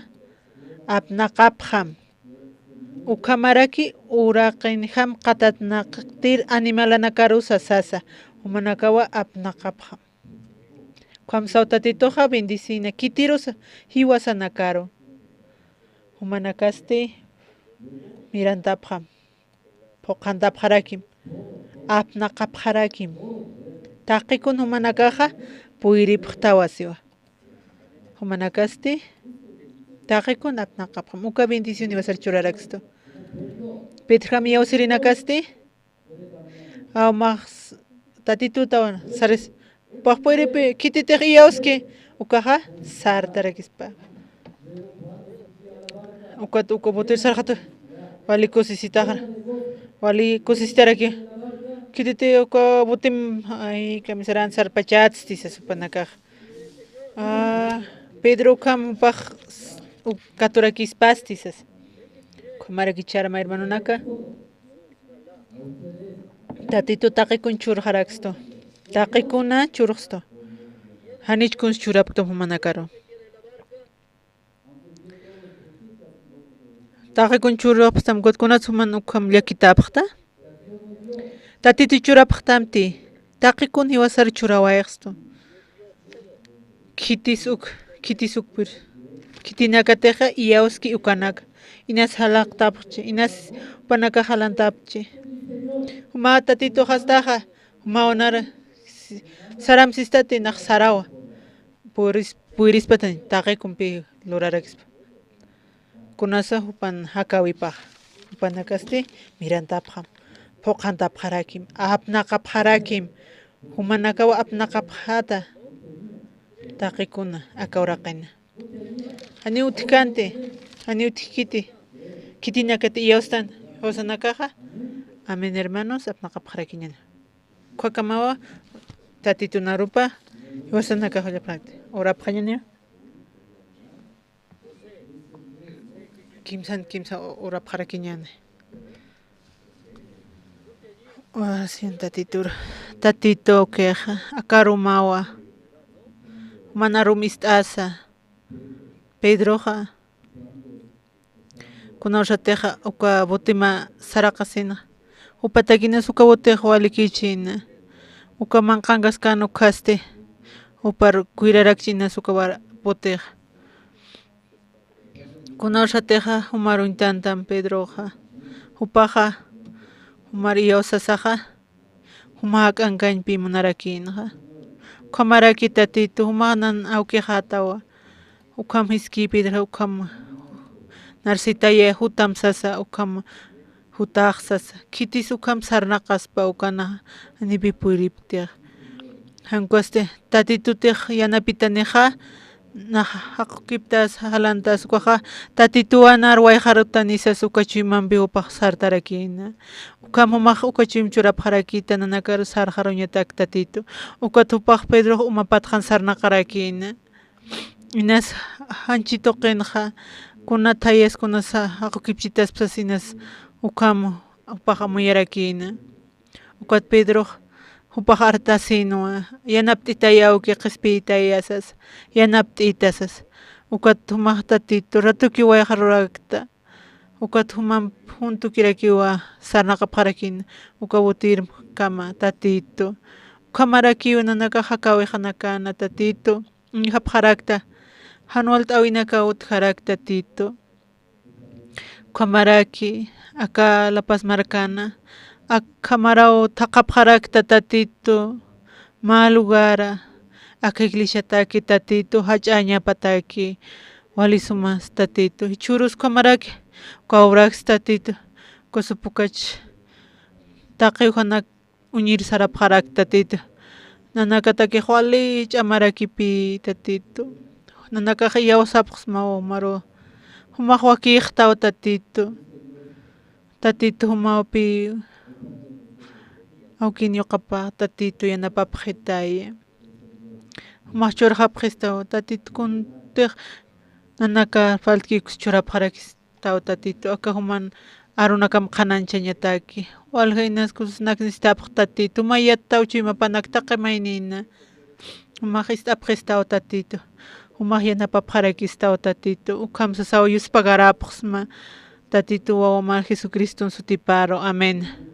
apnaqapqam uqamaraki uraqinjam qatatnaqtir animalanakarusa sasa humanakawa apnaqapqam kamsawtatituqa bendicina kitirusa hiwasanakaru humanakasti mirantapqam puqantapqarakim apnaqapqarakim taqikun humanakaqa puyripqta wasiwa humanakasti taqikun apnaqapqam uka bendición iwasar churarakisto Pitrham yawsirinakasti awmaq tatitutawan saris paqpuyripi kititiq iyawski ukaqa sartarakispa ukata uka botir sarqatu wali kusisitaqa wali kusisitaraki kititi uka botim ay kamisaran sarpachats tisasupanakaqa Pedro kampaq katurakispas tisas kumarakichara hermanunaka tatitu taqikun churqarakisto taqikuna churqsto hanichkun churapto humanakaru taqikun churapstam kutkunatsu man ukam llakitapaqta tatitu churapaqtamti taqikun hiwasar churawayaqsto kitisukpir kitinakatiqa iyawski ukanaka inas halaqtapaqchi inas upanaka halantapchi huma tatitu hastaqa huma wanara saramsistati naq sarawa puyrispatan taqikunpi lurarakispa kunasa hupan hakawipaq hupanakasti mirantapaqam puqantapqarakim apnaqapqarakim humanakawa apnaqapqata taqikuna akawraqina ani utikante ani utikiti kitinakati iyawstan hawsanakaqa amen hermanos apnaqapqarakiñana kuakamawa tatitunarupa hawsanakaqa llapaqti urapqañana kimsa urapqarakiñana oración tatito keqa akarumawa mana rumist'asa Pedroqa kunawshateqa uka botima saraqasina upatakina suka boteqa walikichina uka manqanqas kanu kaste upar kuirarakchina suka boteqa kunawshateqa umarun tantan Pedroqa upaqa umar Iosasaqa umaqa k'ankanpi munarakinqa ukamaraki tatito umanan awqiqa atawa ukam hisk'ipidra ukam Narcitaya hutam sasa ukam hutaq sasa kitis ukam sarnaqaspa ukana nipi puriptiq hankuaste tatitutiq yanapitaniqa naq haqukiptas halantas ukaqa tatituanar wayqaruta nisas ukachuymanpi upaq sartarakina ukam umaq ukachuyman churapaqarakita nanakaru sarqaruñataq tatitu ukata upaq Pedro umapatqan sarnaqarakina inas hanchito qinqa kunata hayaskunasa haqukipchitaspas inas ukam upaqa muyarakina ukat Pedro upaq harta sinua yanapt'itaya awki q'ispiytayasas yanapt'itasas ukat umaq tatito ratuki wayqa rurakta ukat juntukirakiwa sarnaqapaqarakina uka botirkama tatito ukamarakiwan nanaka hakawiqanakana tatito hapqarakta Hanualta awinaka utqarakta tatito ukamaraki aka La Paz markana akamarau thaqapqarakta tatito malugara aka iglesiataki tatito hach'añapataki walisumas tatito churus kamaraki uka obrakas tatito kusupukach taqi uhana uñir sarapqarakta tatito nanakataki wali ch'amarakipi tatito nanakaqa yawsapaq maru umaq wakiqtawa tatito humawpi awkin ñuqapa tatito yanapapaq hitaya umaq churajapqistawa tatito kuntiq nanaka falt'ikus churapaqarakistawa tatito aka human arunakama qananchañataki walqa hinaskus naknistapaq tatito mayata uchuymapanaktaqa maynina umaq ist'apqistawa tatito umaq yanapapaqarakistawa tatito ukam sasawa Yuspaqarapaqsma tatito wawaman Jesucristo sutiparo amén.